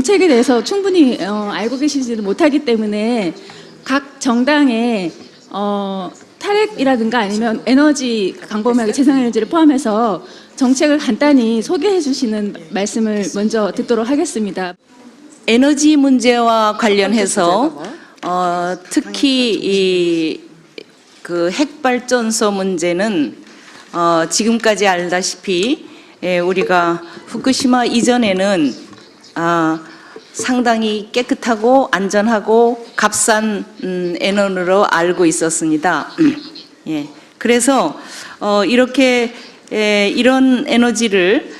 정책에 대해서 충분히 알고 계시지는 못하기 때문에 각 정당의 탈핵이라든가 아니면 에너지 강범하게 재생에너지를 포함해서 정책을 간단히 소개해 주시는 말씀을 먼저 듣도록 하겠습니다. 에너지 문제와 관련해서 특히 그 핵발전소 문제는 지금까지 알다시피 우리가 후쿠시마 이전에는 상당히 깨끗하고 안전하고 값싼 에너지로 알고 있었습니다. 예, 그래서 이렇게 이런 에너지를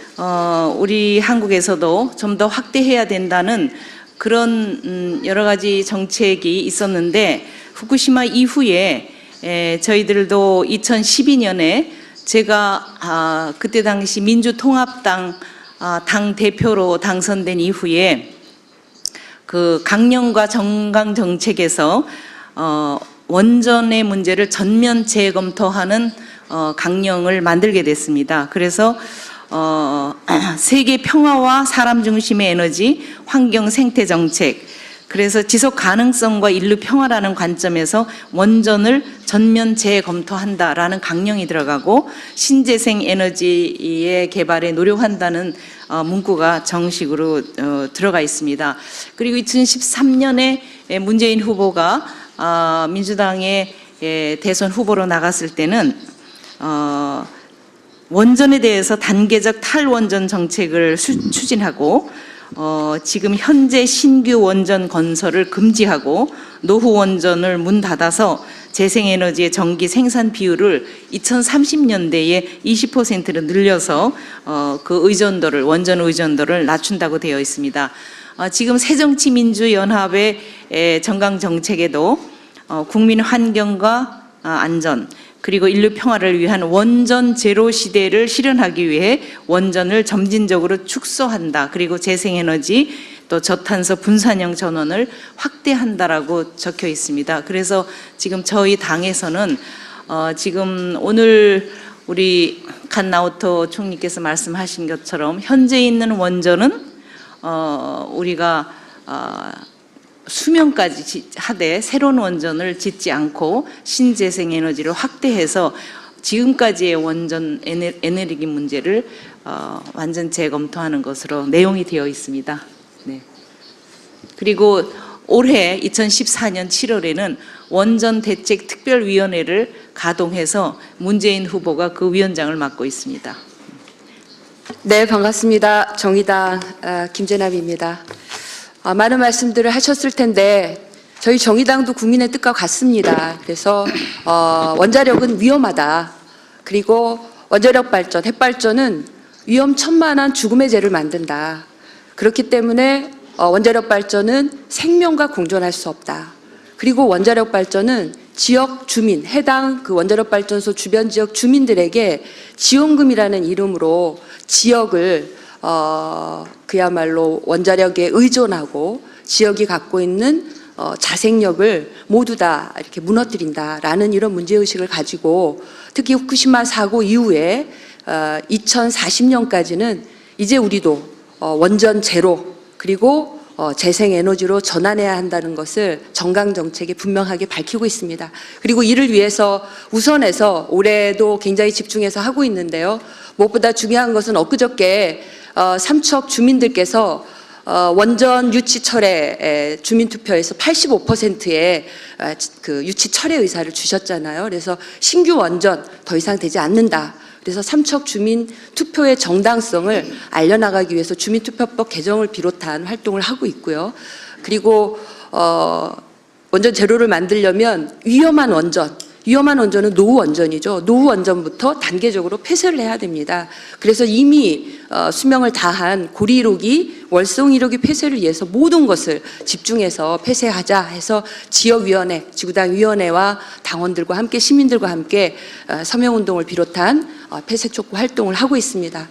우리 한국에서도 좀 더 확대해야 된다는 그런 여러 가지 정책이 있었는데, 후쿠시마 이후에 저희들도 2012년에 제가 그때 당시 민주통합당 당 대표로 당선된 이후에 그 강령과 정강 정책에서 원전의 문제를 전면 재검토하는 강령을 만들게 됐습니다. 그래서 세계 평화와 사람 중심의 에너지, 환경 생태 정책, 그래서 지속 가능성과 인류 평화라는 관점에서 원전을 전면 재검토한다라는 강령이 들어가고 신재생 에너지의 개발에 노력한다는 문구가 정식으로 들어가 있습니다. 그리고 2013년에 문재인 후보가 민주당의 대선 후보로 나갔을 때는 원전에 대해서 단계적 탈원전 정책을 추진하고 지금 현재 신규 원전 건설을 금지하고 노후 원전을 문 닫아서 재생에너지의 전기 생산 비율을 2030년대에 20%로 늘려서 그 의존도를, 원전 의존도를 낮춘다고 되어 있습니다. 지금 새정치민주연합의 정강 정책에도 국민 환경과 안전, 그리고 인류 평화를 위한 원전 제로 시대를 실현하기 위해 원전을 점진적으로 축소한다. 그리고 재생에너지 또 저탄소 분산형 전원을 확대한다라고 적혀 있습니다. 그래서 지금 저희 당에서는 지금 오늘 우리 칸나오토 총리께서 말씀하신 것처럼 현재 있는 원전은 우리가 수명까지 하되 새로운 원전을 짓지 않고 신재생 에너지를 확대해서 지금까지의 원전 에너지 문제를 완전 재검토하는 것으로 내용이 되어 있습니다. 네. 그리고 올해 2014년 7월에는 원전 대책 특별위원회를 가동해서 문재인 후보가 그 위원장을 맡고 있습니다. 네, 반갑습니다. 정의당 김재남입니다. 많은 말씀들을 하셨을 텐데 저희 정의당도 국민의 뜻과 같습니다. 그래서 원자력은 위험하다. 그리고 원자력 발전, 핵발전은 위험천만한 죽음의 죄를 만든다. 그렇기 때문에 원자력 발전은 생명과 공존할 수 없다. 그리고 원자력 발전은 지역 주민, 해당 그 원자력 발전소 주변 지역 주민들에게 지원금이라는 이름으로 지역을 그야말로 원자력에 의존하고 지역이 갖고 있는 자생력을 모두 다 이렇게 무너뜨린다라는 이런 문제의식을 가지고, 특히 후쿠시마 사고 이후에 2040년까지는 이제 우리도 원전 제로 그리고 재생에너지로 전환해야 한다는 것을 정강정책에 분명하게 밝히고 있습니다. 그리고 이를 위해서 우선해서 올해도 굉장히 집중해서 하고 있는데요. 무엇보다 중요한 것은 엊그저께 삼척 주민들께서 원전 유치 철회 주민투표에서 85%의 그 유치 철회 의사를 주셨잖아요. 그래서 신규 원전 더 이상 되지 않는다. 그래서 삼척 주민 투표의 정당성을 알려나가기 위해서 주민투표법 개정을 비롯한 활동을 하고 있고요. 그리고 원전 제로를 만들려면 위험한 원전은 노후 원전이죠. 노후 원전부터 단계적으로 폐쇄를 해야 됩니다. 그래서 이미 수명을 다한 고리 1호기, 월성 1호기 폐쇄를 위해서 모든 것을 집중해서 폐쇄하자 해서 지역위원회, 지구당위원회와 당원들과 함께 시민들과 함께 서명운동을 비롯한 폐쇄 촉구 활동을 하고 있습니다.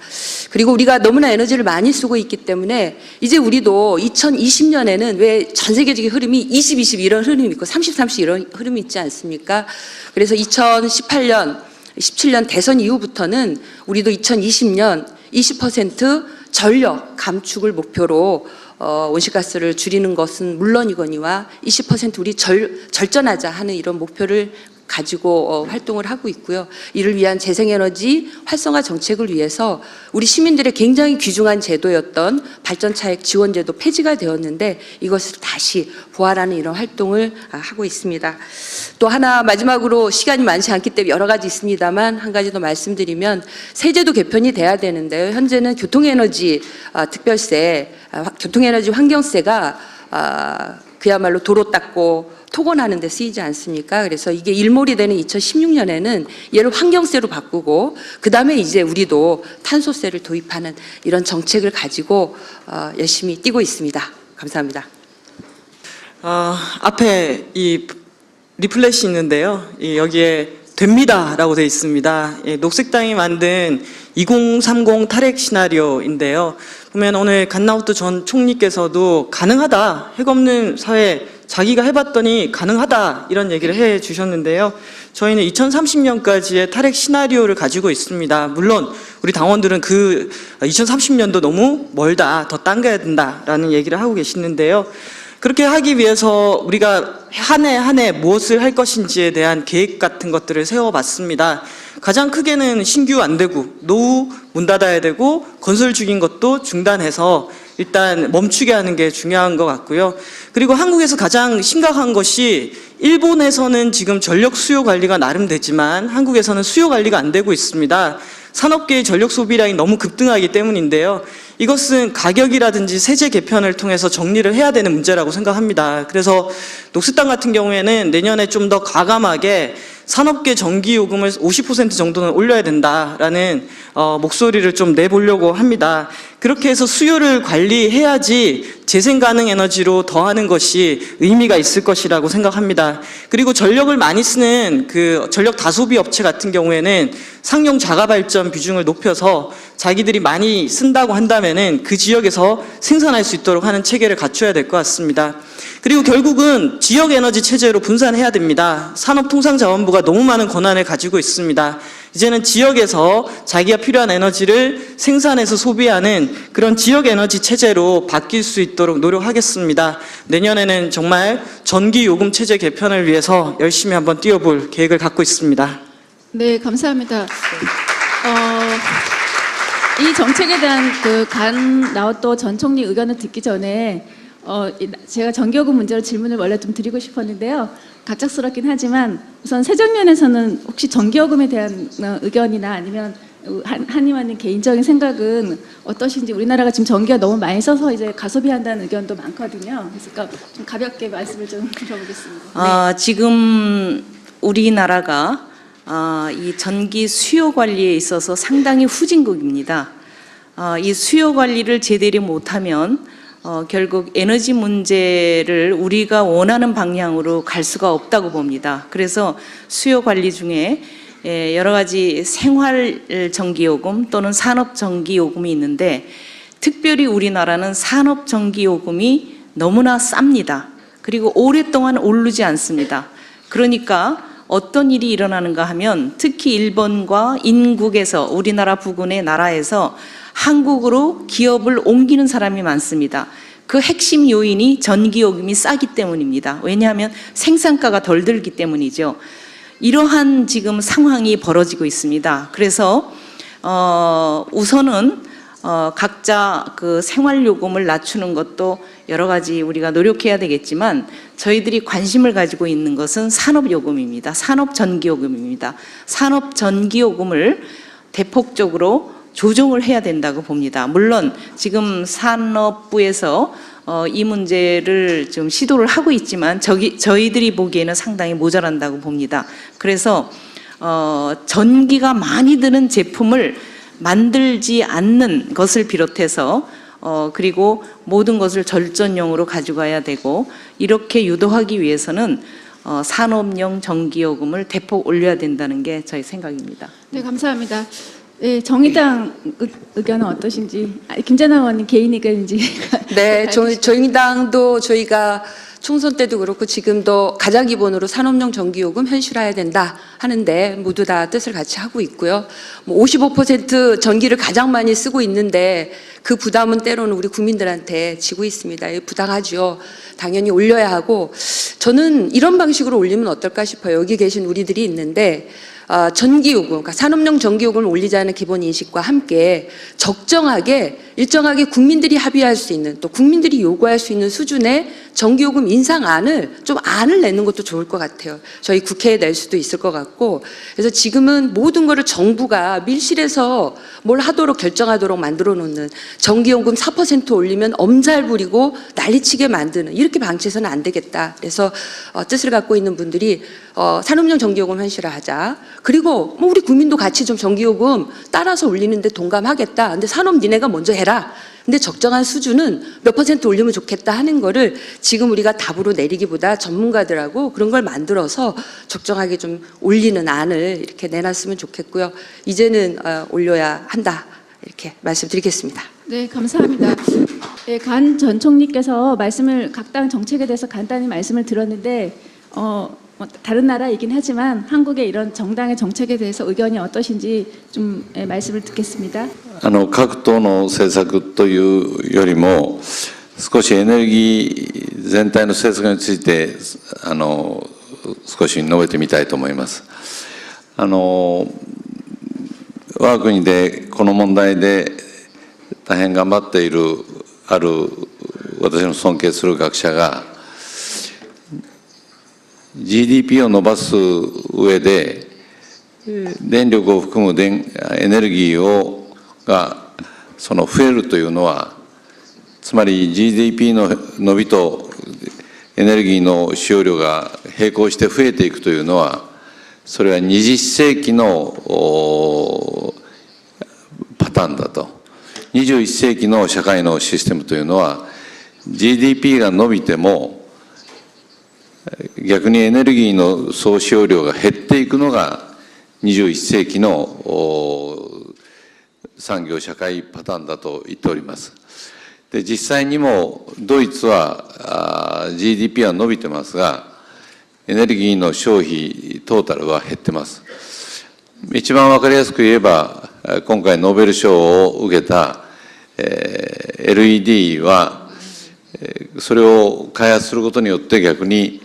그리고 우리가 너무나 에너지를 많이 쓰고 있기 때문에 이제 우리도 2020년에는 왜 전 세계적인 흐름이 20-20 이런 흐름이 있고 30-30 이런 흐름이 있지 않습니까? 그래서 2018년, 17년 대선 이후부터는 우리도 2020년 20% 전력 감축을 목표로 온실가스를 줄이는 것은 물론이거니와 20% 우리 절전하자 하는 이런 목표를 가지고 활동을 하고 있고요. 이를 위한 재생에너지 활성화 정책을 위해서 우리 시민들의 굉장히 귀중한 제도였던 발전차액 지원제도 폐지가 되었는데 이것을 다시 부활하는 이런 활동을 하고 있습니다. 또 하나 마지막으로 시간이 많지 않기 때문에 여러 가지 있습니다만 한 가지 더 말씀드리면 세제도 개편이 돼야 되는데요. 현재는 교통에너지 특별세, 교통에너지 환경세가 그야말로 도로 닦고 토건하는 데 쓰이지 않습니까? 그래서 이게 일몰이 되는 2016년에는 얘를 환경세로 바꾸고 그 다음에 이제 우리도 탄소세를 도입하는 이런 정책을 가지고 열심히 뛰고 있습니다. 감사합니다. 앞에 이 리플렛이 있는데요. 여기에 됩니다라고 되어 있습니다. 녹색당이 만든 2030 탈핵 시나리오인데요. 보면 오늘 갓나우트 전 총리께서도 가능하다, 핵 없는 사회 자기가 해봤더니 가능하다 이런 얘기를 해 주셨는데요. 저희는 2030년까지의 탈핵 시나리오를 가지고 있습니다. 물론 우리 당원들은 그 2030년도 너무 멀다, 더 당겨야 된다라는 얘기를 하고 계시는데요. 그렇게 하기 위해서 우리가 한 해 무엇을 할 것인지에 대한 계획 같은 것들을 세워봤습니다. 가장 크게는 신규 안 되고 노후 문 닫아야 되고 건설 중인 것도 중단해서 일단 멈추게 하는 게 중요한 것 같고요. 그리고 한국에서 가장 심각한 것이 일본에서는 지금 전력 수요 관리가 나름 되지만 한국에서는 수요 관리가 안 되고 있습니다. 산업계의 전력 소비량이 너무 급등하기 때문인데요. 이것은 가격이라든지 세제 개편을 통해서 정리를 해야 되는 문제라고 생각합니다. 그래서 녹색당 같은 경우에는 내년에 좀 더 과감하게 산업계 전기요금을 50% 정도는 올려야 된다라는 목소리를 좀 내보려고 합니다. 그렇게 해서 수요를 관리해야지 재생 가능 에너지로 더하는 것이 의미가 있을 것이라고 생각합니다. 그리고 전력을 많이 쓰는 그 전력 다소비 업체 같은 경우에는 상용 자가 발전 비중을 높여서 자기들이 많이 쓴다고 한다면은 그 지역에서 생산할 수 있도록 하는 체계를 갖춰야 될 것 같습니다. 그리고 결국은 지역 에너지 체제로 분산해야 됩니다. 산업통상자원부가 너무 많은 권한을 가지고 있습니다. 이제는 지역에서 자기가 필요한 에너지를 생산해서 소비하는 그런 지역 에너지 체제로 바뀔 수 있도록 노력하겠습니다. 내년에는 정말 전기 요금 체제 개편을 위해서 열심히 한번 뛰어볼 계획을 갖고 있습니다. 네, 감사합니다. 이 정책에 대한 그 갓나우토 전 총리 의견을 듣기 전에 제가 전기요금 문제로 질문을 원래 좀 드리고 싶었는데요. 갑작스럽긴 하지만 우선 새정년에서는 혹시 전기요금에 대한 의견이나 아니면 한 의원님 개인적인 생각은 어떠신지, 우리나라가 지금 전기가 너무 많이 써서 이제 가소비한다는 의견도 많거든요. 그러니까 좀 가볍게 말씀을 좀 들어보겠습니다. 지금 우리나라가 이 전기 수요 관리에 있어서 상당히 후진국입니다. 이 수요 관리를 제대로 못하면 결국 에너지 문제를 우리가 원하는 방향으로 갈 수가 없다고 봅니다. 그래서 수요 관리 중에 여러 가지 생활 전기요금 또는 산업 전기요금이 있는데, 특별히 우리나라는 산업 전기요금이 너무나 쌉니다. 그리고 오랫동안 오르지 않습니다. 그러니까 어떤 일이 일어나는가 하면 특히 일본과 인국에서, 우리나라 부근의 나라에서 한국으로 기업을 옮기는 사람이 많습니다. 그 핵심 요인이 전기요금이 싸기 때문입니다. 왜냐하면 생산가가 덜 들기 때문이죠. 이러한 지금 상황이 벌어지고 있습니다. 그래서 우선은 각자 그 생활요금을 낮추는 것도 여러 가지 우리가 노력해야 되겠지만, 저희들이 관심을 가지고 있는 것은 산업요금입니다. 산업전기요금입니다. 산업전기요금을 대폭적으로 조정을 해야 된다고 봅니다. 물론 지금 산업부에서 이 문제를 좀 시도를 하고 있지만 저희들이 보기에는 상당히 모자란다고 봅니다. 그래서 전기가 많이 드는 제품을 만들지 않는 것을 비롯해서 그리고 모든 것을 절전용으로 가져가야 되고, 이렇게 유도하기 위해서는 산업용 전기요금을 대폭 올려야 된다는 게 저희 생각입니다. 네, 감사합니다. 네, 정의당 의견은 어떠신지, 김재남 의원님 개인 의견인지. 네, 정의당도 저희가 총선 때도 그렇고 지금도 가장 기본으로 산업용 전기요금 현실화해야 된다 하는데 모두 다 뜻을 같이 하고 있고요. 뭐 55% 전기를 가장 많이 쓰고 있는데 그 부담은 때로는 우리 국민들한테 지고 있습니다. 이거 부당하죠. 당연히 올려야 하고 저는 이런 방식으로 올리면 어떨까 싶어요. 여기 계신 우리들이 있는데 전기요금, 그러니까 산업용 전기요금을 올리자는 기본 인식과 함께 적정하게 일정하게 국민들이 합의할 수 있는 또 국민들이 요구할 수 있는 수준의 전기요금 인상안을 좀 안을 내는 것도 좋을 것 같아요. 저희 국회에 낼 수도 있을 것 같고 그래서 지금은 모든 거를 정부가 밀실에서 뭘 하도록 결정하도록 만들어 놓는 전기요금 4% 올리면 엄살 부리고 난리치게 만드는 이렇게 방치해서는 안 되겠다. 그래서 뜻을 갖고 있는 분들이 산업용 전기요금 현실화하자. 그리고 뭐 우리 국민도 같이 좀 전기요금 따라서 올리는데 동감하겠다. 근데 산업 니네가 먼저 해라. 근데 적정한 수준은 몇 % 올리면 좋겠다 하는 거를 지금 우리가 답으로 내리기보다 전문가들하고 그런 걸 만들어서 적정하게 좀 올리는 안을 이렇게 내놨으면 좋겠고요. 이제는 올려야 한다. 이렇게 말씀드리겠습니다. 네, 감사합니다. 네, 간 전 총리께서 말씀을 각 당 정책에 대해서 간단히 말씀을 들었는데 뭐 다른 나라이긴 하지만 한국의 이런 정당의 정책에 대해서 의견이 어떠신지 좀 말씀을 듣겠습니다. 各党の政策というよりも、少しエネルギー全体の政策について少し述べてみたいと思います。我が国でこの問題で大変頑張っているある私の尊敬する学者が、GDP を伸ばす上で、電力を含むエネルギーが増えるというのは、つまり GDP の伸びとエネルギーの使用量が並行して増えていくというのは、それは20世紀のパターンだと。21世紀の社会のシステムというのは、GDP が伸びても、逆にエネルギーの総使用量が減っていくのが21世紀の産業社会パターンだと言っております。で、実際にもドイツはGDP は伸びてますが、エネルギーの消費トータルは減ってます。一番わかりやすく言えば、今回ノーベル賞を受けた LED は、それを開発することによって逆に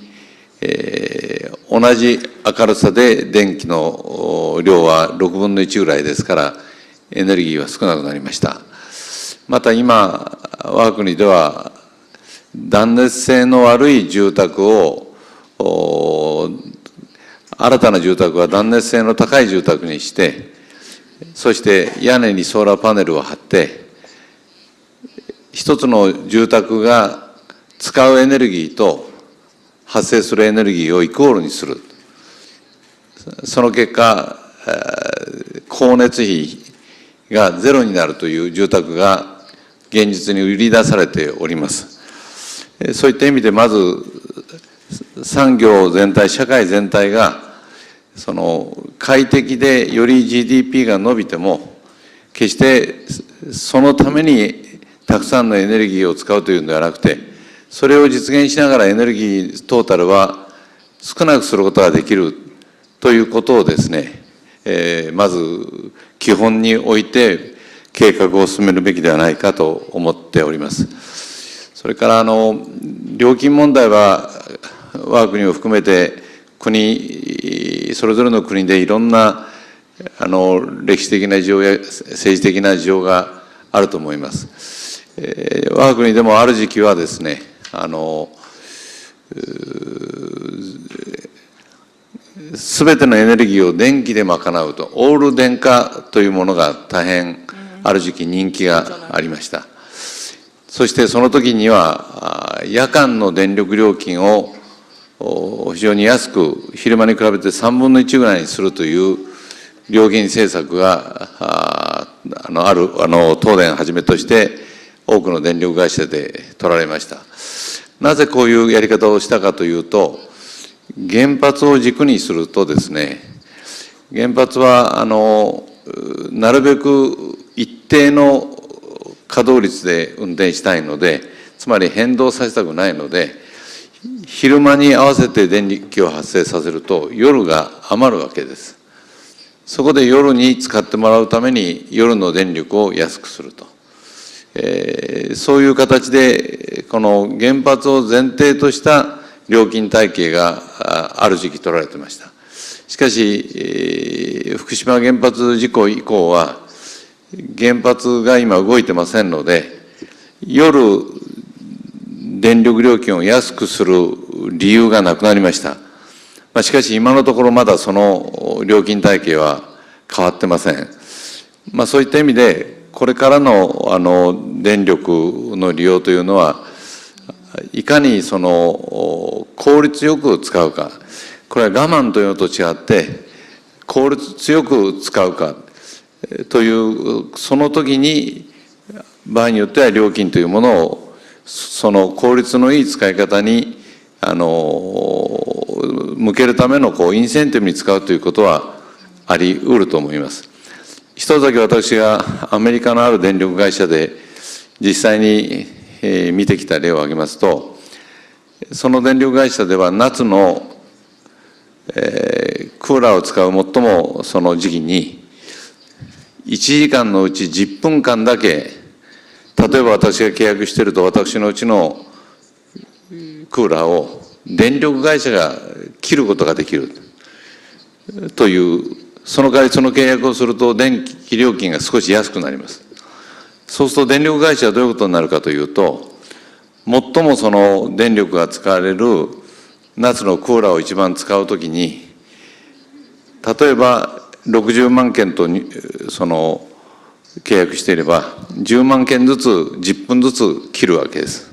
同じ明るさで電気の量は6分の1ぐらいですから、エネルギーは少なくなりました。また今、我が国では断熱性の悪い住宅を、新たな住宅は断熱性の高い住宅にして、そして屋根にソーラーパネルを張って、一つの住宅が使うエネルギーと発生するエネルギーをイコールにする。その結果、光熱費がゼロになるという住宅が現実に売り出されております。そういった意味でまず産業全体、社会全体が快適でより GDP が伸びても決してそのためにたくさんのエネルギーを使うというのではなくて、それを実現しながらエネルギートータルは少なくすることができるということをですね、まず基本において計画を進めるべきではないかと思っております。それから料金問題は我が国を含めてそれぞれの国でいろんな歴史的な事情や政治的な事情があると思います。我が国でもある時期はですね、すべてのエネルギーを電気で賄うと、オール電化というものが大変ある時期人気がありました。そしてその時には夜間の電力料金を非常に安く、昼間に比べて3分の1ぐらいにするという料金政策が東電をはじめとして多くの電力会社で取られました。なぜこういうやり方をしたかというと、原発を軸にするとですね、原発はなるべく一定の稼働率で運転したいので、つまり変動させたくないので、昼間に合わせて電気を発生させると夜が余るわけです。そこで夜に使ってもらうために夜の電力を安くすると。そういう形でこの原発を前提とした料金体系がある時期取られてました。しかし、福島原発事故以降は原発が今動いてませんので、夜電力料金を安くする理由がなくなりました。しかし今のところまだその料金体系は変わってません。そういった意味でこれからの電力の利用というのはいかにその効率よく使うか、これは我慢というのと違って効率よく使うかというその時に場合によっては料金というものをその効率のいい使い方に向けるためのインセンティブに使うということはあり得ると思います。一つだけ私がアメリカのある電力会社で実際に見てきた例を挙げますと、その電力会社では夏のクーラーを使う最もその時期に1時間のうち10分間だけ、例えば私が契約していると私のうちのクーラーを電力会社が切ることができるという、その代わりその契約をすると電気料金が少し安くなります。そうすると電力会社はどういうことになるかというと、最もその電力が使われる夏のクーラーを一番使うときに、例えば60万件とその契約していれば10万件ずつ10分ずつ切るわけです。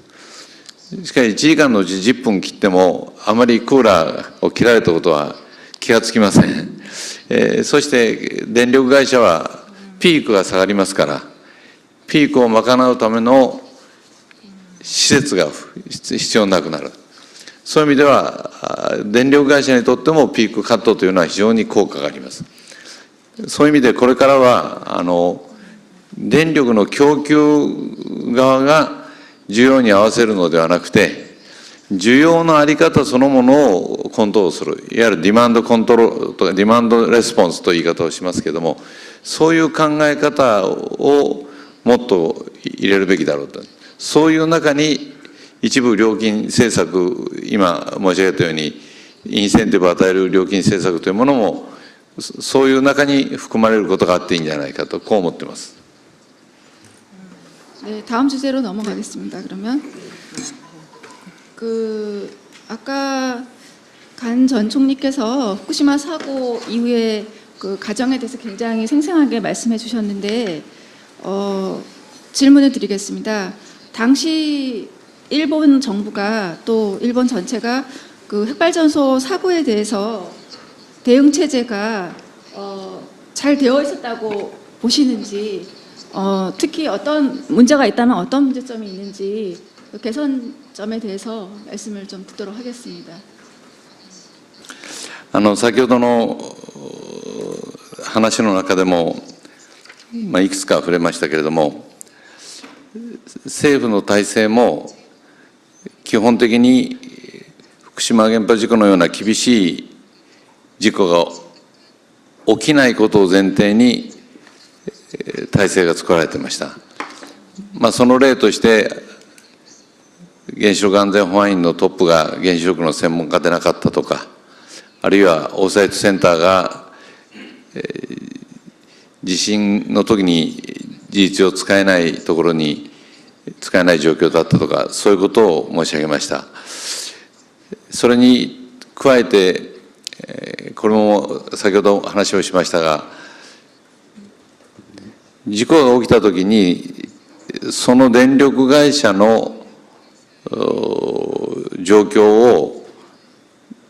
しかし1時間のうち10分切ってもあまりクーラーを切られたことは気がつきません。そして電力会社はピークが下がりますから、ピークを賄うための施設が必要なくなる。そういう意味では電力会社にとってもピークカットというのは非常に効果があります。そういう意味でこれからは電力の供給側が需要に合わせるのではなくて、需要のあり方そのものをコントロールする、いわゆるディマンドコントロールとかディマンドレスポンスという言い方をしますけれども、そういう考え方をもっと入れるべきだろうと。そういう中に一部料金政策、今申し上げたようにインセンティブを与える料金政策というものもそういう中に含まれることがあっていいんじゃないかと、こう思っています。네, 다음 주제로 넘어가겠습니다. 그러면 아까 간 전 총리께서 후쿠시마 사고 이후에 그 가정에 대해서 굉장히 생생하게 말씀해 주셨는데 질문을 드리겠습니다. 당시 일본 정부가 또 일본 전체가 그 핵발전소 사고에 대해서 대응 체제가 잘 되어 있었다고 보시는지, 특히 어떤 문제가 있다면 어떤 문제점이 있는지 그 개선점에 대해서 말씀을 좀 듣도록 하겠습니다. 先ほどの話の中でも、いくつか触れましたけれども、政府の体制も基本的に福島原発事故のような厳しい事故が起きないことを前提に体制が作られていました。その例として原子力安全保安院のトップが原子力の専門家でなかったとか、あるいはオーサイトセンターが地震の時に事実上使えないところに使えない状況だったとか、そういうことを申し上げました。それに加えて、これも先ほど話をしましたが、事故が起きたときにその電力会社の状況を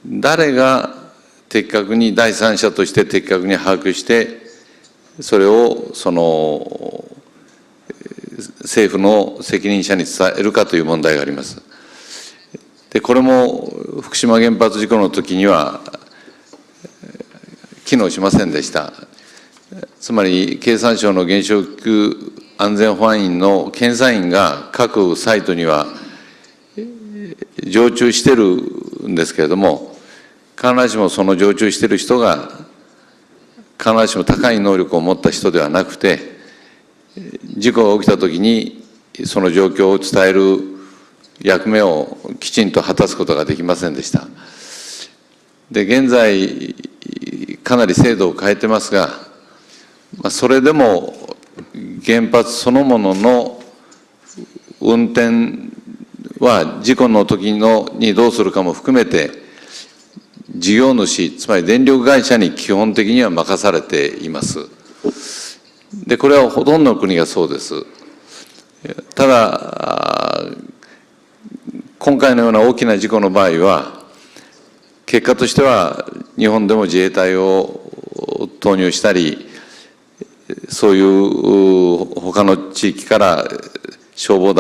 誰が的確に第三者として的確に把握して、それをその政府の責任者に伝えるかという問題があります。でこれも福島原発事故の時には機能しませんでした。つまり経産省の原子力安全保安院の検査員が各サイトには常駐してるんですけれども、必ずしもその常駐している人が必ずしも高い能力を持った人ではなくて、事故が起きたときにその状況を伝える役目をきちんと果たすことができませんでした。で、現在かなり制度を変えてますが、それでも原発そのものの運転は事故の時にどうするかも含めて、事業主、つまり電力会社に基本的には任されています。で、これはほとんどの国がそうです。ただ、今回のような大きな事故の場合は、結果としては日本でも自衛隊を投入したり、そういう他の地域から消防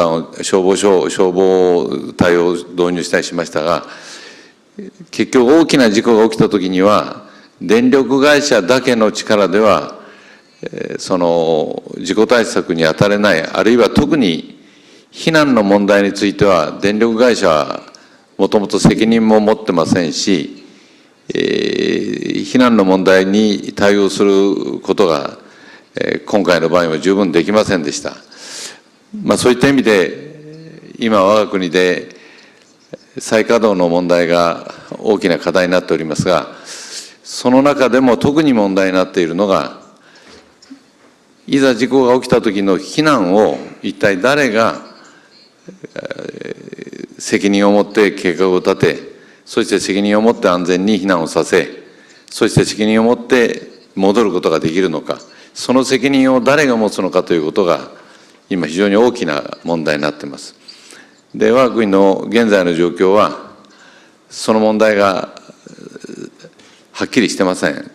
隊を導入したりしましたが、結局大きな事故が起きたときには、電力会社だけの力では、その事故対策に当たれない、あるいは特に避難の問題については、電力会社はもともと責任も持ってませんし、避難の問題に対応することが、今回の場合も十分できませんでした。そういった意味で、今我が国で再稼働の問題が大きな課題になっておりますが、その中でも特に問題になっているのが、いざ事故が起きた時の避難を一体誰が責任を持って計画を立て、そして責任を持って安全に避難をさせ、そして責任を持って戻ることができるのか、その責任を誰が持つのかということが今非常に大きな問題になっています。で、我が国の現在の状況はその問題がはっきりしてません。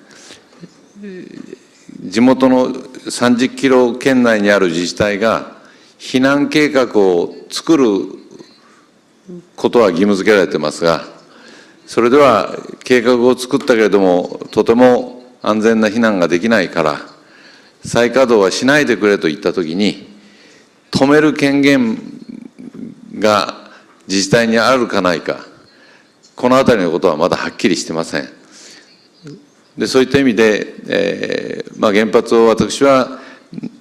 地元の30キロ圏内にある自治体が避難計画を作ることは義務付けられてますが、それでは計画を作ったけれどもとても安全な避難ができないから再稼働はしないでくれと言ったときに、止める権限が自治体にあるかないか、このあたりのことはまだはっきりしてません。で、そういった意味で、原発を私は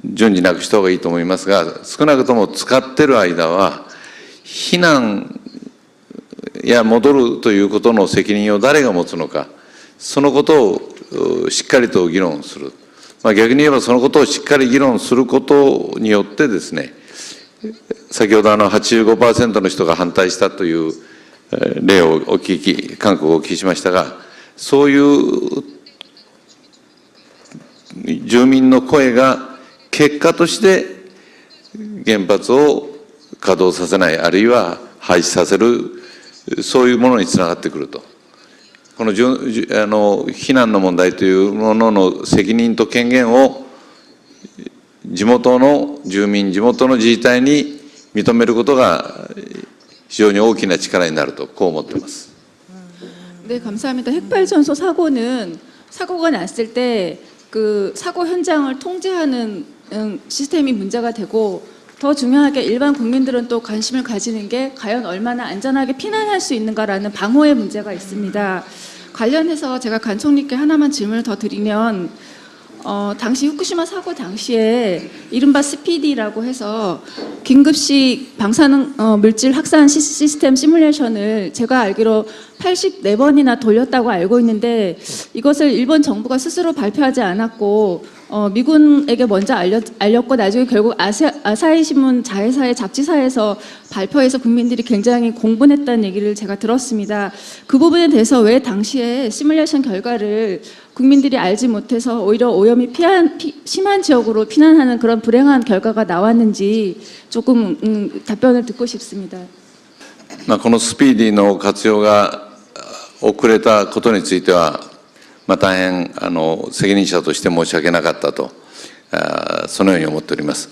順次なくした方がいいと思いますが、少なくとも使ってる間は避難や戻るということの責任を誰が持つのか、そのことをしっかりと議論する。逆に言えばそのことをしっかり議論することによってですね、先ほど85% の人が反対したという例を韓国をお聞きしましたが、そういう住民の声が結果として原発を稼働させない、あるいは廃止させる、そういうものにつながってくると。この避難の問題というものの責任と権限を地元の住民、地元の自治体に認めることが非常に大きな力になると、こう思っています。네, 감사합니다. 핵발전소 사고는 사고가 났을 때 그 사고 현장을 통제하는 시스템이 문제가 되고, 더 중요하게 일반 국민들은 또 관심을 가지는 게 과연 얼마나 안전하게 피난할 수 있는가라는 방호의 문제가 있습니다. 관련해서 제가 간 총리께 하나만 질문을 더 드리면, 당시 후쿠시마 사고 당시에 이른바 스피디라고 해서 긴급식 방사능 물질 확산 시스템 시뮬레이션을 제가 알기로 84번이나 돌렸다고 알고 있는데, 이것을 일본 정부가 스스로 발표하지 않았고 미군에게 먼저 알렸고 나중에 결국 아사히 신문 자회사의 잡지사에서 발표해서 국민들이 굉장히 공분했다는 얘기를 제가 들었습니다. 그 부분에 대해서 왜 당시에 시뮬레이션 결과를 국민들이 알지 못해서 오히려 오염이 심한 지역으로 피난하는 그런 불행한 결과가 나왔는지 조금 답변을 듣고 싶습니다. このスピーディーの活用が遅れたことについては、大変責任者として申し訳なかったと、そのように思っております。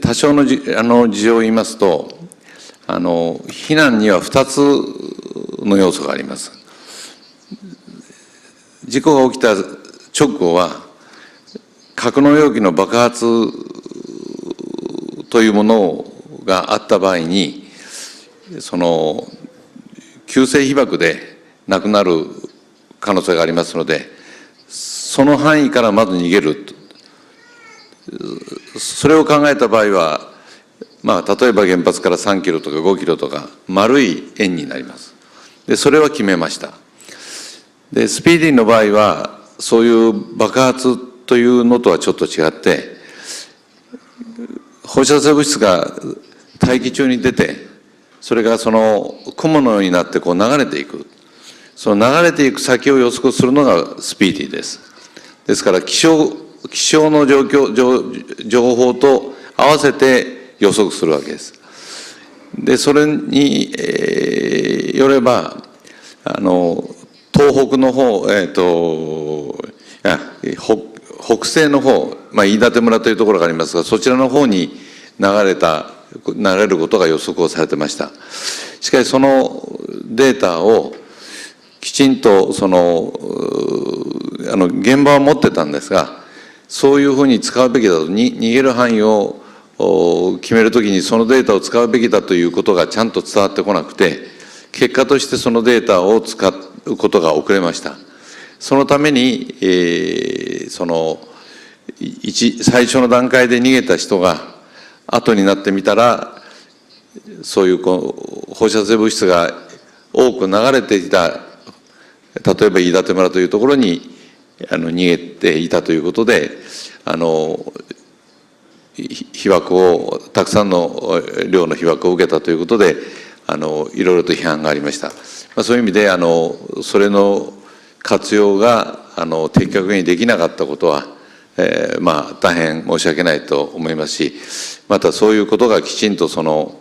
多少の事情を言いますと、避難には2つの要素があります。事故が起きた直後は、格納容器の爆発というものがあった場合に、その急性被爆で亡くなる可能性がありますので、その範囲からまず逃げると。それを考えた場合は、まあ、例えば原発から3キロとか5キロとか丸い円になります。で、それは決めました。で、スピーディーの場合は、そういう爆発というのとはちょっと違って、放射性物質が大気中に出て、それがその雲のようになってこう流れていく。その流れていく先を予測するのがスピーディーです。ですから気象の情報と合わせて予測するわけです。で、それに、よれば、東北の方、北西の方、まあ、飯舘村というところがありますが、そちらの方に流れることが予測をされてました。しかし、そのデータをきちんと現場は持ってたんですが、そういうふうに使うべきだと、逃げる範囲を決めるときにそのデータを使うべきだということがちゃんと伝わってこなくて、結果としてそのデータを使うことが遅れました。そのために、最初の段階で逃げた人が後になってみたら、そういう放射性物質が多く流れていた、例えば飯舘村というところに逃げていたということで、被爆を、たくさんの量の被爆を受けたということで、いろいろと批判がありました。そういう意味で、それの活用が的確にできなかったことは、まあ、大変申し訳ないと思いますし、またそういうことがきちんとこの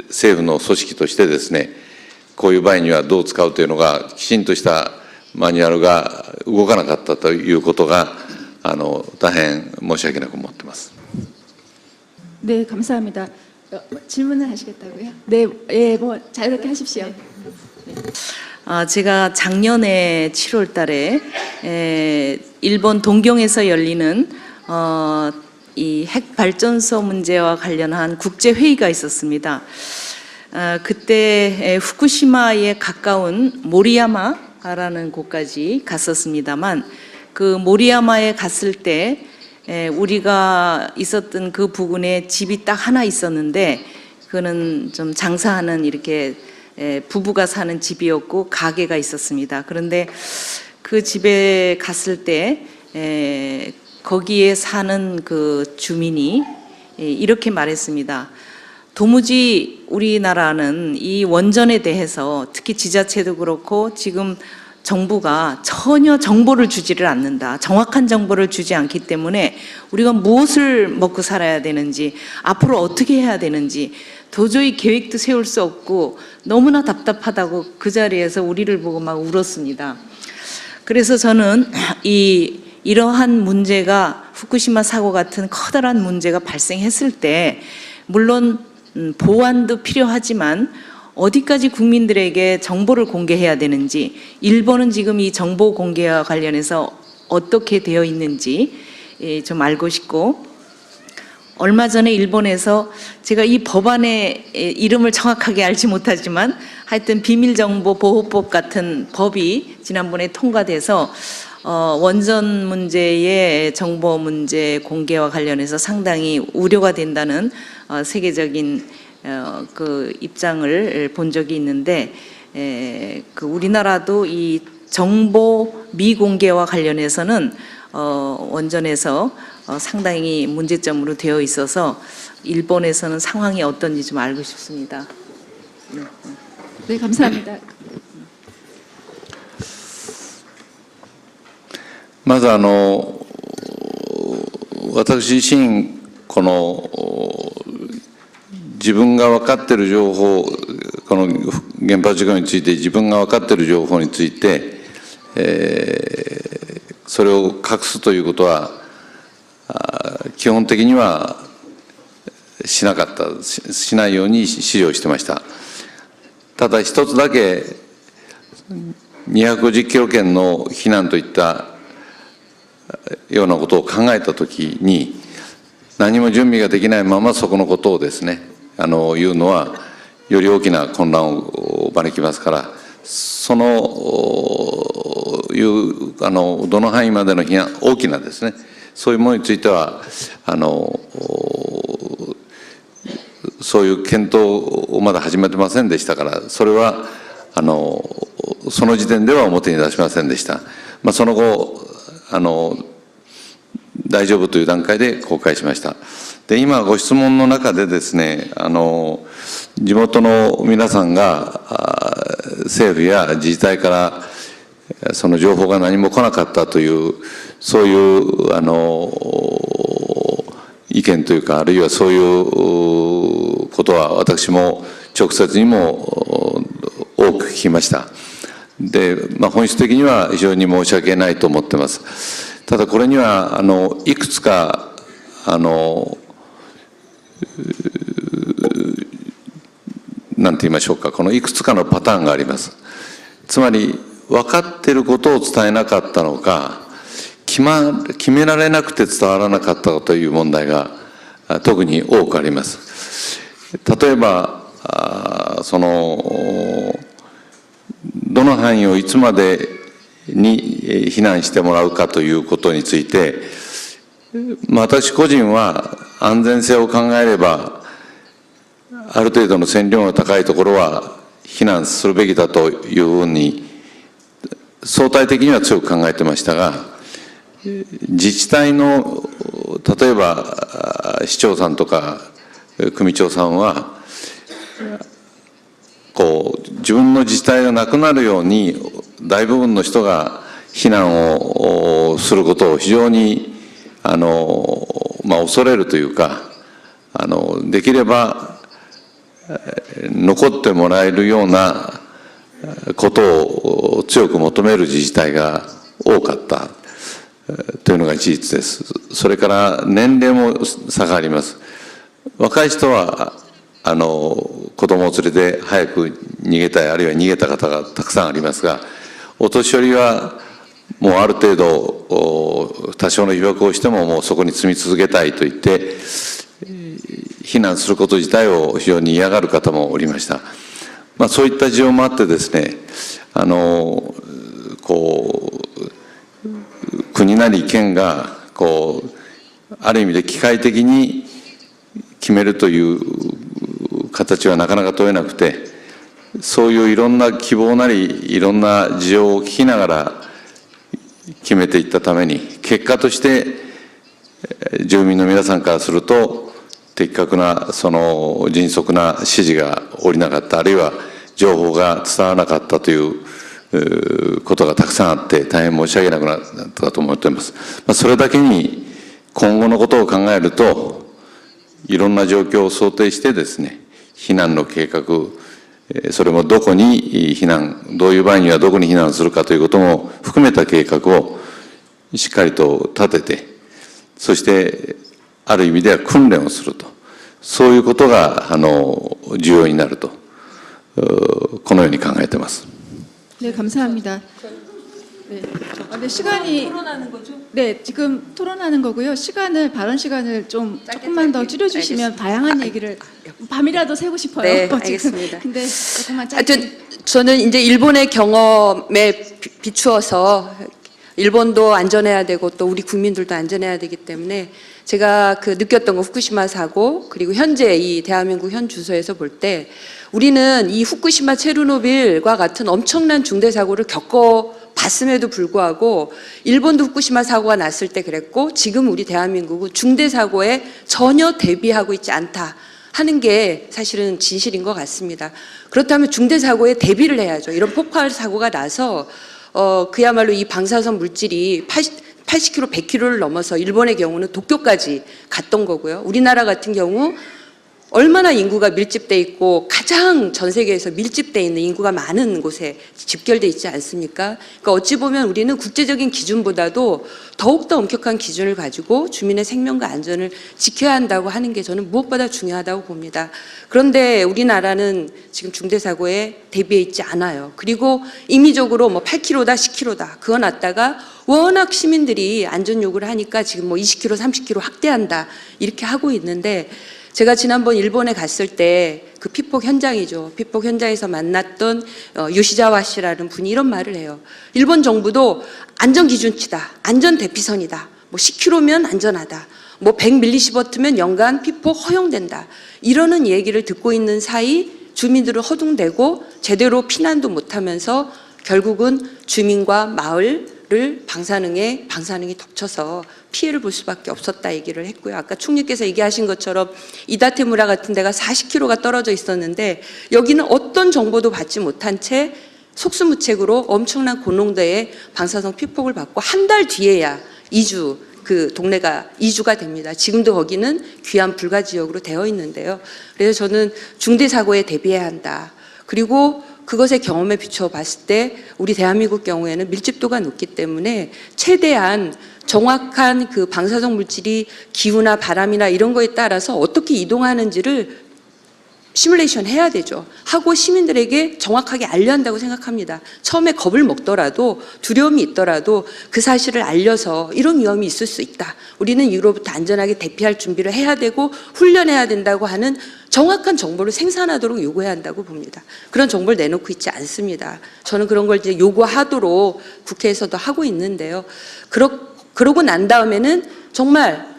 政府の組織としてですね、こういう場合にはどう使うというのがきちんとしたマニュアルが動かなかったということが大変申し訳なく思っています。 네, 감사합니다. 질문을 하시겠다고요? 네, 예, 뭐 자유롭게 하십시오. 제가 작년에 7월 달에 일본 동경에서 열리는 이 핵발전소 문제와 관련한 국제회의가 있었습니다. 그때 후쿠시마에 가까운 모리야마라는 곳까지 갔었습니다만, 그 모리야마에 갔을 때 우리가 있었던 그 부근에 집이 딱 하나 있었는데, 그거는 좀 장사하는 이렇게 부부가 사는 집이었고 가게가 있었습니다. 그런데 그 집에 갔을 때 거기에 사는 그 주민이 이렇게 말했습니다. 도무지 우리나라는 이 원전에 대해서, 특히 지자체도 그렇고 지금 정부가 전혀 정보를 주지를 않는다. 정확한 정보를 주지 않기 때문에 우리가 무엇을 먹고 살아야 되는지, 앞으로 어떻게 해야 되는지 도저히 계획도 세울 수 없고 너무나 답답하다고 그 자리에서 우리를 보고 막 울었습니다. 그래서 저는 이러한 문제가, 후쿠시마 사고 같은 커다란 문제가 발생했을 때 물론 보완도 필요하지만 어디까지 국민들에게 정보를 공개해야 되는지, 일본은 지금 이 정보 공개와 관련해서 어떻게 되어 있는지 좀 알고 싶고, 얼마 전에 일본에서, 제가 이 법안의 이름을 정확하게 알지 못하지만 하여튼 비밀정보보호법 같은 법이 지난번에 통과돼서 원전 문제의 정보 문제 공개와 관련해서 상당히 우려가 된다는 세계적인 그 입장을 본 적이 있는데, 그 우리나라도 이 정보 미공개와 관련해서는 원전에서 상당히 문제점으로 되어 있어서 일본에서는 상황이 어떤지 좀 알고 싶습니다. 네, 감사합니다. まず私自身この自分が分かっている情報、この原発事故について自分が分かっている情報について、それを隠すということは基本的にはしなかった、しないように指示をしてました。ただ一つだけ250キロ圏の避難といったようなことを考えたときに、何も準備ができないままそこのことをですね、言うのは、より大きな混乱を招きますから、そのどの範囲までの批判、大きなですね、そういうものについては、そういう検討をまだ始めてませんでしたから、それはその時点では表に出しませんでした。その後大丈夫という段階で公開しました。で、今ご質問の中でですね、地元の皆さんが政府や自治体からその情報が何も来なかったという、そういう意見というか、あるいはそういうことは私も直接にも多く聞きました。で、本質的には非常に申し訳ないと思ってます。ただこれにはいくつかなんて言いましょうか、このいくつかのパターンがあります。つまり分かっていることを伝えなかったのか、決められなくて伝わらなかったかという問題が特に多くあります。例えばどの範囲をいつまでに避難してもらうかということについて、私個人は安全性を考えれば、ある程度の線量の高いところは避難するべきだというふうに相対的には強く考えてましたが、自治体の例えば市長さんとか組長さんは自分の自治体がなくなるように大部分の人が避難をすることを非常に恐れるというか、できれば残ってもらえるようなことを強く求める自治体が多かったというのが事実です。それから年齢も差があります。若い人は子供を連れて早く逃げたい、あるいは逃げた方がたくさんありますが、お年寄りはもうある程度多少の被爆をしてももうそこに住み続けたいと言って避難すること自体を非常に嫌がる方もおりました。そういった事情もあってですね、国なり県がある意味で機械的に決めるという形はなかなか取れなくて、そういういろんな希望なりいろんな事情を聞きながら決めていったために、結果として住民の皆さんからすると的確な迅速な指示が下りなかった、あるいは情報が伝わらなかったということがたくさんあって、大変申し訳なくなったと思っています。それだけに今後のことを考えると、いろんな状況を想定してですね、避難の計画、それもどこに避難、どういう場合にはどこに避難するかということも含めた計画をしっかりと立てて、そしてある意味では訓練をすると、そういうことが重要になると、このように考えています。네, 감사합니다. 네. 네, 시간이 네, 지금 토론하는 거고요. 발언 시간을 조금만 더 줄여주시면 다양한 얘기를 밤이라도 새고 싶어요. 네, 지금. 알겠습니다. 근데 조금만 짧게. 하여튼 저는 이제 일본의 경험에 비추어서 일본도 안전해야 되고 또 우리 국민들도 안전해야 되기 때문에 제가 느꼈던 거 후쿠시마 사고, 그리고 현재 이 대한민국 현 주소에서 볼 때 우리는 이 후쿠시마 체르노빌과 같은 엄청난 중대 사고를 겪어봤음에도 불구하고 일본도 후쿠시마 사고가 났을 때 그랬고, 지금 우리 대한민국은 중대 사고에 전혀 대비하고 있지 않다 하는 게 사실은 진실인 것 같습니다. 그렇다면 중대 사고에 대비를 해야죠. 이런 폭발 사고가 나서 그야말로 이 방사선 물질이 80km, 100km를 넘어서 일본의 경우는 도쿄까지 갔던 거고요. 우리나라 같은 경우 얼마나 인구가 밀집돼 있고 가장 전 세계에서 밀집돼 있는 인구가 많은 곳에 집결돼 있지 않습니까? 그러니까 어찌 보면 우리는 국제적인 기준보다도 더욱더 엄격한 기준을 가지고 주민의 생명과 안전을 지켜야 한다고 하는 게 저는 무엇보다 중요하다고 봅니다. 그런데 우리나라는 지금 중대사고에 대비해 있지 않아요. 그리고 임의적으로 8km다 10km다 그거 놨다가 워낙 시민들이 안전 요구를 하니까 지금 뭐 20km, 30km 확대한다 이렇게 하고 있는데 제가 지난번 일본에 갔을 때 그 피폭 현장이죠. 피폭 현장에서 만났던 요시자와 씨라는 분이 이런 말을 해요. 일본 정부도 안전 기준치다, 안전 대피선이다. 뭐 10km면 안전하다. 뭐 100mS면 연간 피폭 허용된다. 이러는 얘기를 듣고 있는 사이 주민들을 허둥대고 제대로 피난도 못하면서 결국은 주민과 마을을 방사능이 덮쳐서 피해를 볼 수밖에 없었다 얘기를 했고요. 아까 총리께서 얘기하신 것처럼 이다테무라 같은 데가 40km가 떨어져 있었는데 여기는 어떤 정보도 받지 못한 채 속수무책으로 엄청난 고농도의 방사성 피폭을 받고 한 달 뒤에야 그 동네가 이주가 됩니다. 지금도 거기는 귀환 불가 지역으로 되어 있는데요. 그래서 저는 중대 사고에 대비해야 한다. 그리고 그것의 경험에 비추어 봤을 때 우리 대한민국 경우에는 밀집도가 높기 때문에 최대한 정확한 그 방사성 물질이 기후나 바람이나 이런 거에 따라서 어떻게 이동하는지를 시뮬레이션 해야 되죠. 하고 시민들에게 정확하게 알려야 한다고 생각합니다. 처음에 겁을 먹더라도 두려움이 있더라도 그 사실을 알려서 이런 위험이 있을 수 있다. 우리는 이로부터 안전하게 대피할 준비를 해야 되고 훈련해야 된다고 하는 정확한 정보를 생산하도록 요구해야 한다고 봅니다. 그런 정보를 내놓고 있지 않습니다. 저는 그런 걸 이제 요구하도록 국회에서도 하고 있는데요. 그러고 난 다음에는 정말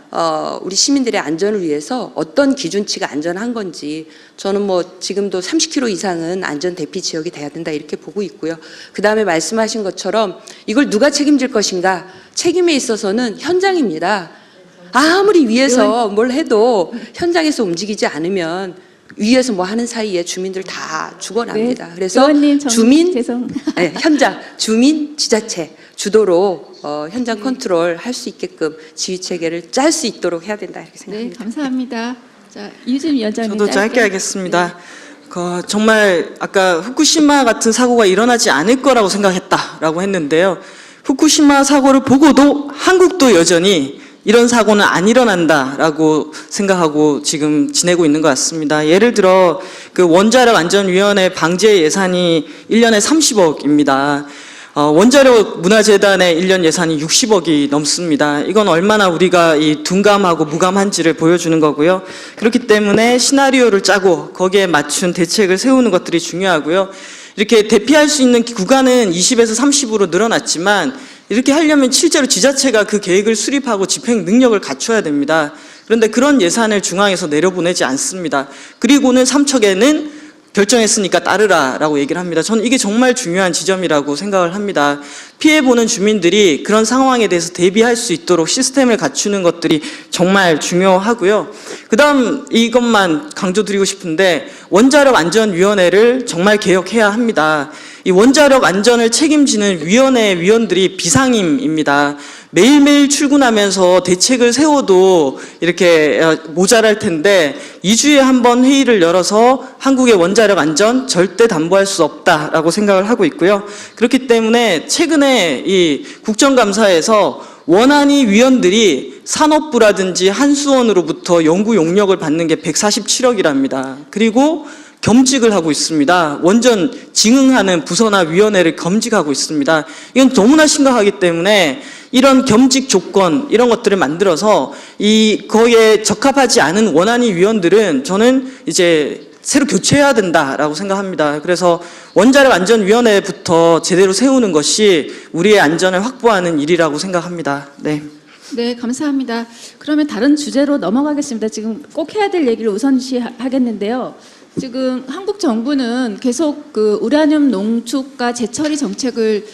우리 시민들의 안전을 위해서 어떤 기준치가 안전한 건지 저는 뭐 지금도 30km 이상은 안전 대피 지역이 돼야 된다 이렇게 보고 있고요. 그 다음에 말씀하신 것처럼 이걸 누가 책임질 것인가 책임에 있어서는 현장입니다. 아무리 위에서 뭘 해도 현장에서 움직이지 않으면 위에서 뭐 하는 사이에 주민들 다 죽어납니다. 네. 그래서 의원님, 주민, 죄송. 네, 현장, 주민, 지자체 주도로 현장 컨트롤 할 수 있게끔 지휘 체계를 짤 수 있도록 해야 된다 이렇게 네, 생각합니다. 감사합니다. 자, 이유진 위원장님. 저도 짧게 하겠습니다. 정말 아까 후쿠시마 같은 사고가 일어나지 않을 거라고 생각했다라고 했는데요. 후쿠시마 사고를 보고도 한국도 여전히 이런 사고는 안 일어난다라고 생각하고 지금 지내고 있는 것 같습니다. 예를 들어 그 원자력 안전위원회 방제 예산이 1년에 30억입니다. 원자력 문화재단의 1년 예산이 60억이 넘습니다. 이건 얼마나 우리가 이 둔감하고 무감한지를 보여주는 거고요. 그렇기 때문에 시나리오를 짜고 거기에 맞춘 대책을 세우는 것들이 중요하고요. 이렇게 대피할 수 있는 구간은 20에서 30으로 늘어났지만 이렇게 하려면 실제로 지자체가 그 계획을 수립하고 집행 능력을 갖춰야 됩니다. 그런데 그런 예산을 중앙에서 내려보내지 않습니다. 그리고는 삼척에는 결정했으니까 따르라라고 얘기를 합니다. 저는 이게 정말 중요한 지점이라고 생각을 합니다. 피해보는 주민들이 그런 상황에 대해서 대비할 수 있도록 시스템을 갖추는 것들이 정말 중요하고요. 그 다음 이것만 강조드리고 싶은데 원자력 안전위원회를 정말 개혁해야 합니다. 이 원자력 안전을 책임지는 위원회 위원들이 비상임입니다. 매일매일 출근하면서 대책을 세워도 이렇게 모자랄 텐데 2주에 한 번 회의를 열어서 한국의 원자력 안전 절대 담보할 수 없다라고 생각을 하고 있고요. 그렇기 때문에 최근에 이 국정감사에서 원안위 위원들이 산업부라든지 한수원으로부터 연구 용역을 받는 게 147억이랍니다. 그리고 겸직을 하고 있습니다. 원전 증응하는 부서나 위원회를 겸직하고 있습니다. 이건 너무나 심각하기 때문에 이런 겸직 조건 이런 것들을 만들어서 거기에 적합하지 않은 원안위 위원들은 저는 이제 새로 교체해야 된다라고 생각합니다. 그래서 원자력 안전위원회부터 제대로 세우는 것이 우리의 안전을 확보하는 일이라고 생각합니다. 네. 네, 감사합니다. 그러면 다른 주제로 넘어가겠습니다. 지금 꼭 해야 될 얘기를 우선시하겠는데요. 지금 한국 정부는 계속 그 우라늄 농축과 재처리 정책을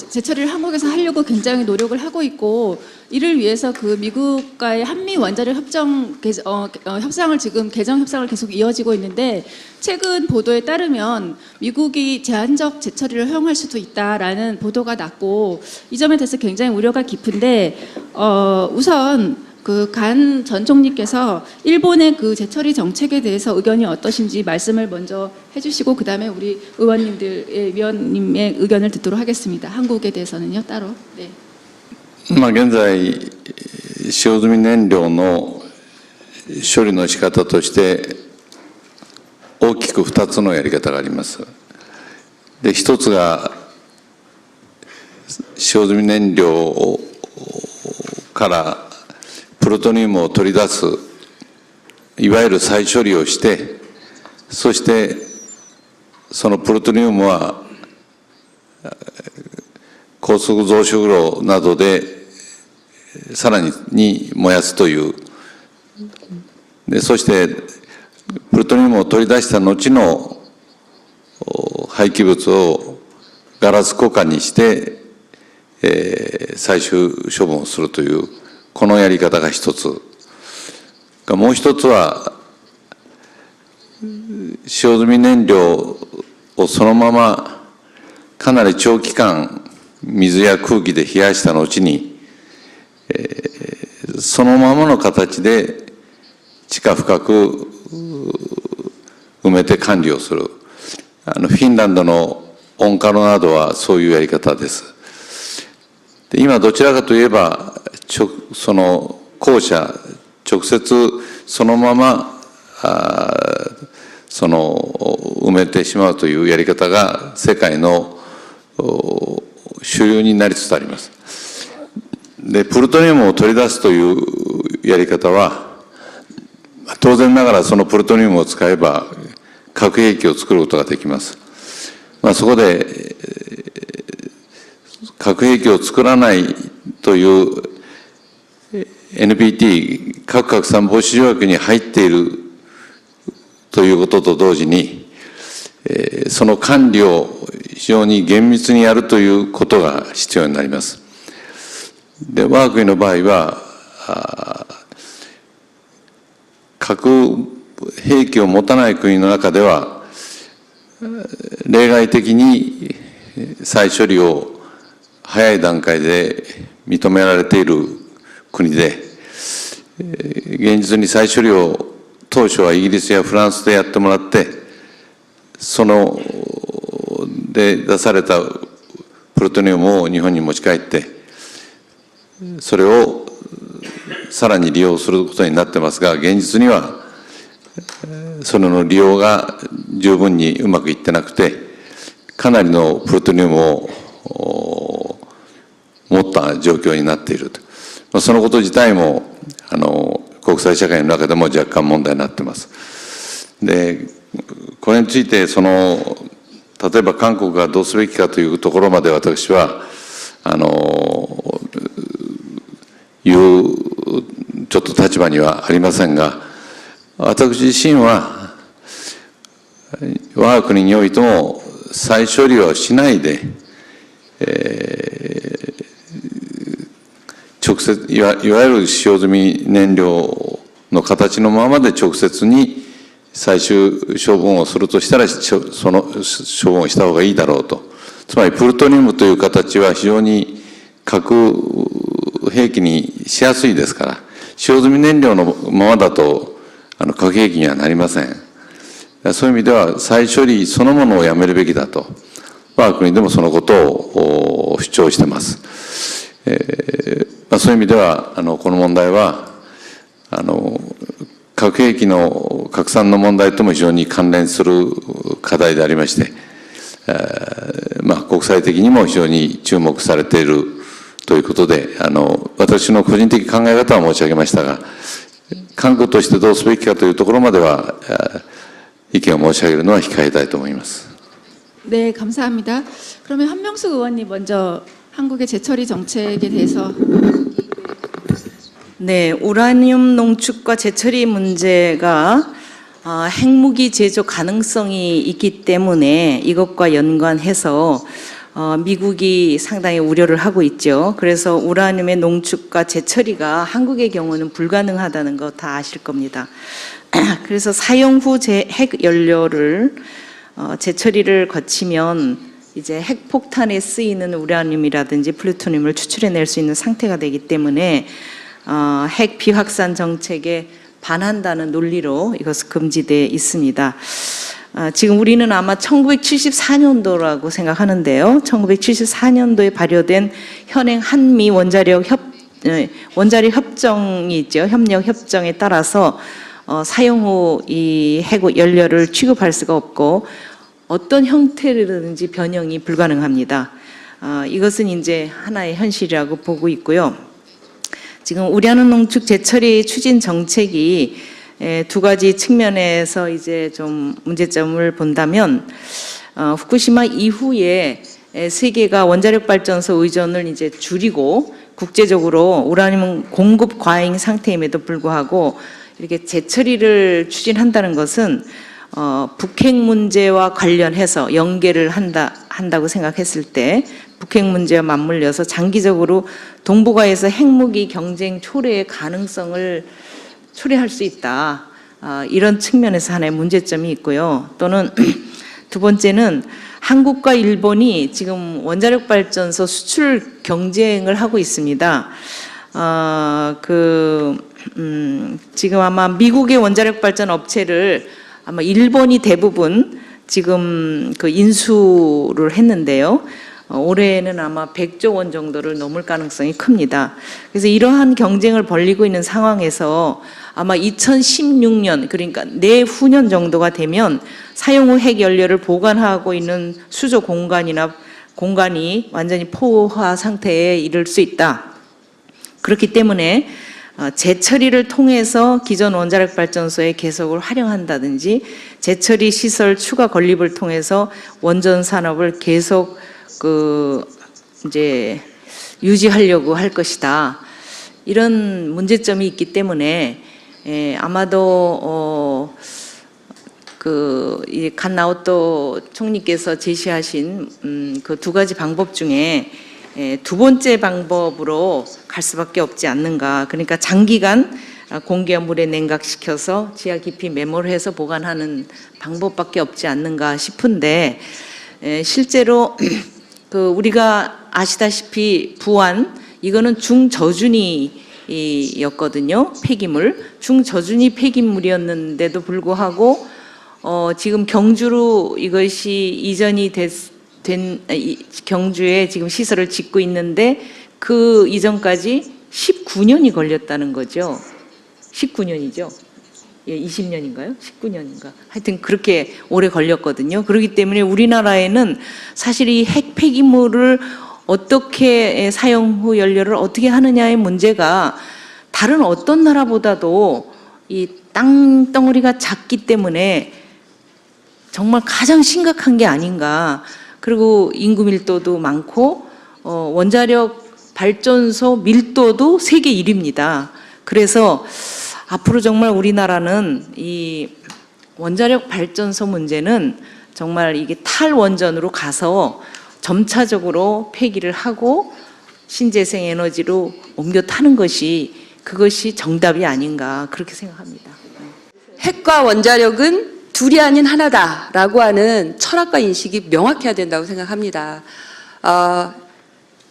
재처리를 한국에서 하려고 굉장히 노력을 하고 있고 이를 위해서 그 미국과의 한미 원자력 협상을 지금 개정 협상을 계속 이어지고 있는데 최근 보도에 따르면 미국이 제한적 재처리를 허용할 수도 있다라는 보도가 났고 이 점에 대해서 굉장히 우려가 깊은데 우선 그 간 전 총리께서 일본의 그 재처리 정책에 대해서 의견이 어떠신지 말씀을 먼저 해주시고 그 다음에 우리 위원님의 의견을 듣도록 하겠습니다. 한국에 대해서는요 따로. 네. 現在、使用済み燃料の処理の仕方として大きく2つのやり方があります。で、1つが使用済み燃料からプルトニウムを取り出す、いわゆる再処理をして、そしてそのプルトニウムは高速増殖炉などでさらに燃やすという、でそしてプルトニウムを取り出した後の廃棄物をガラス交換にして、最終処分をするというこのやり方が一つ。もう一つは使用済み燃料をそのままかなり長期間水や空気で冷やした後に、そのままの形で地下深く埋めて管理をする。フィンランドのオンカロなどはそういうやり方です。で今どちらかといえばその後者直接そのままその埋めてしまうというやり方が世界の主流になりつつあります。でプルトニウムを取り出すというやり方は当然ながらそのプルトニウムを使えば核兵器を作ることができます。そこで核兵器を作らないという NPT 核拡散防止条約に入っているということと同時に、その管理を非常に厳密にやるということが必要になります。で我が国の場合は核兵器を持たない国の中では例外的に再処理を早い段階で認められている国で、現実に再処理を当初はイギリスやフランスでやってもらって、そので出されたプルトニウムを日本に持ち帰って、それをさらに利用することになってますが、現実にはそれの利用が十分にうまくいってなくて、かなりのプルトニウムを持った状況になっていると。そのこと自体も国際社会の中でも若干問題になっています。でこれについて例えば韓国がどうすべきかというところまで私は言うちょっと立場にはありませんが、私自身は我が国においても再処理をしないで、直接いわゆる使用済み燃料の形のままで直接に最終処分をするとしたらその処分をした方がいいだろうと。つまりプルトニウムという形は非常に核兵器にしやすいですから、使用済み燃料のままだと核兵器にはなりません。そういう意味では再処理そのものをやめるべきだと我が国でもそのことを主張しています。そういう意味ではこの問題は核兵器の拡散の問題とも非常に関連する課題でありまして、国際的にも非常に注目されているということで、私の個人的考え方は申し上げましたが、韓国としてどうすべきかというところまでは意見を申し上げるのは控えたいと思います。 네, 감사합니다. 그러면 한명숙 의원님 먼저 한국의 재처리 정책에 대해서. 네, 우라늄 농축과 재처리 문제가 핵무기 제조 가능성이 있기 때문에 이것과 연관해서 미국이 상당히 우려를 하고 있죠. 그래서 우라늄의 농축과 재처리가 한국의 경우는 불가능하다는 거 다 아실 겁니다. 그래서 사용 후 핵 연료를 재처리를 거치면 이제 핵폭탄에 쓰이는 우라늄이라든지 플루토늄을 추출해낼 수 있는 상태가 되기 때문에 핵 비확산 정책에 반한다는 논리로 이것은 금지되어 있습니다. 지금 우리는 아마 1974년도라고 생각하는데요. 1974년도에 발효된 현행 한미 원자력 협정이 있죠. 협력 협정에 따라서 사용 후 이 핵 연료를 취급할 수가 없고 어떤 형태로든지 변형이 불가능합니다. 이것은 이제 하나의 현실이라고 보고 있고요. 지금 우량한 농축 재처리 추진 정책이 두 가지 측면에서 이제 좀 문제점을 본다면 후쿠시마 이후에 세계가 원자력 발전소 의존을 이제 줄이고 국제적으로 우라늄 공급 과잉 상태임에도 불구하고 이렇게 재처리를 추진한다는 것은 북핵 문제와 관련해서 연계를 한다고 생각했을 때 북핵 문제와 맞물려서 장기적으로 동북아에서 핵무기 경쟁 초래의 가능성을 초래할 수 있다. 이런 측면에서 하나의 문제점이 있고요. 또는 두 번째는 한국과 일본이 지금 원자력 발전소 수출 경쟁을 하고 있습니다. 지금 아마 미국의 원자력 발전 업체를 아마 일본이 대부분 지금 그 인수를 했는데요. 올해는 아마 100조 원 정도를 넘을 가능성이 큽니다. 그래서 이러한 경쟁을 벌이고 있는 상황에서 아마 2016년 그러니까 내후년 정도가 되면 사용 후 핵 연료를 보관하고 있는 수조 공간이 완전히 포화 상태에 이를 수 있다. 그렇기 때문에 재처리를 통해서 기존 원자력 발전소의 계속을 활용한다든지 재처리 시설 추가 건립을 통해서 원전 산업을 계속 이제 유지하려고 할 것이다. 이런 문제점이 있기 때문에 아마도 이 간나오토 총리께서 제시하신 그 두 가지 방법 중에 두 번째 방법으로 갈 수밖에 없지 않는가. 그러니까 장기간 공기와 물에 냉각시켜서 지하 깊이 매몰 해서 보관하는 방법밖에 없지 않는가 싶은데 실제로 우리가 아시다시피 부안 이거는 중저준위였거든요. 폐기물 중저준위 폐기물이었는데도 불구하고 지금 경주로 이것이 이전이 된 경주에 지금 시설을 짓고 있는데 그 이전까지 19년이 걸렸다는 거죠. 19년이죠. 예, 20년인가요? 19년인가? 하여튼 그렇게 오래 걸렸거든요. 그렇기 때문에 우리나라에는 사실 이 핵 폐기물을 어떻게 사용 후 연료를 어떻게 하느냐의 문제가 다른 어떤 나라보다도 이 땅덩어리가 작기 때문에 정말 가장 심각한 게 아닌가. 그리고 인구 밀도도 많고 원자력 발전소 밀도도 세계 1위입니다. 그래서 앞으로 정말 우리나라는 이 원자력 발전소 문제는 정말 이게 탈원전으로 가서 점차적으로 폐기를 하고 신재생 에너지로 옮겨 타는 것이 그것이 정답이 아닌가 그렇게 생각합니다. 핵과 원자력은 둘이 아닌 하나다라고 하는 철학과 인식이 명확해야 된다고 생각합니다.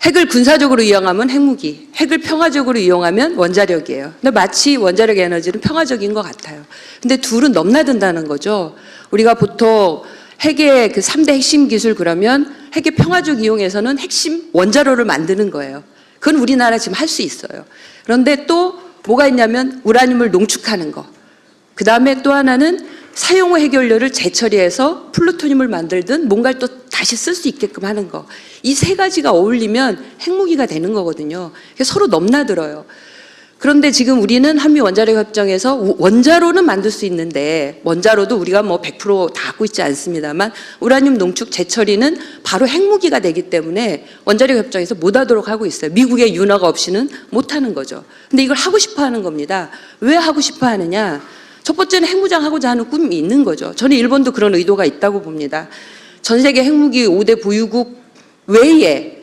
핵을 군사적으로 이용하면 핵무기, 핵을 평화적으로 이용하면 원자력이에요. 근데 마치 원자력 에너지는 평화적인 것 같아요. 근데 둘은 넘나든다는 거죠. 우리가 보통 핵의 그 3대 핵심 기술 그러면 핵의 평화적 이용에서는 핵심 원자로를 만드는 거예요. 그건 우리나라 지금 할 수 있어요. 그런데 또 뭐가 있냐면 우라늄을 농축하는 거. 그 다음에 또 하나는 사용 후 핵연료를 재처리해서 플루토늄을 만들든 뭔가를 또 다시 쓸 수 있게끔 하는 거. 이 세 가지가 어울리면 핵무기가 되는 거거든요. 서로 넘나들어요. 그런데 지금 우리는 한미 원자력 협정에서 원자로는 만들 수 있는데 원자로도 우리가 뭐 100% 다 갖고 있지 않습니다만 우라늄 농축 재처리는 바로 핵무기가 되기 때문에 원자력 협정에서 못 하도록 하고 있어요. 미국의 윤허가 없이는 못 하는 거죠. 근데 이걸 하고 싶어 하는 겁니다. 왜 하고 싶어 하느냐? 첫 번째는 핵무장 하고자 하는 꿈이 있는 거죠. 저는 일본도 그런 의도가 있다고 봅니다. 전 세계 핵무기 5대 보유국 외에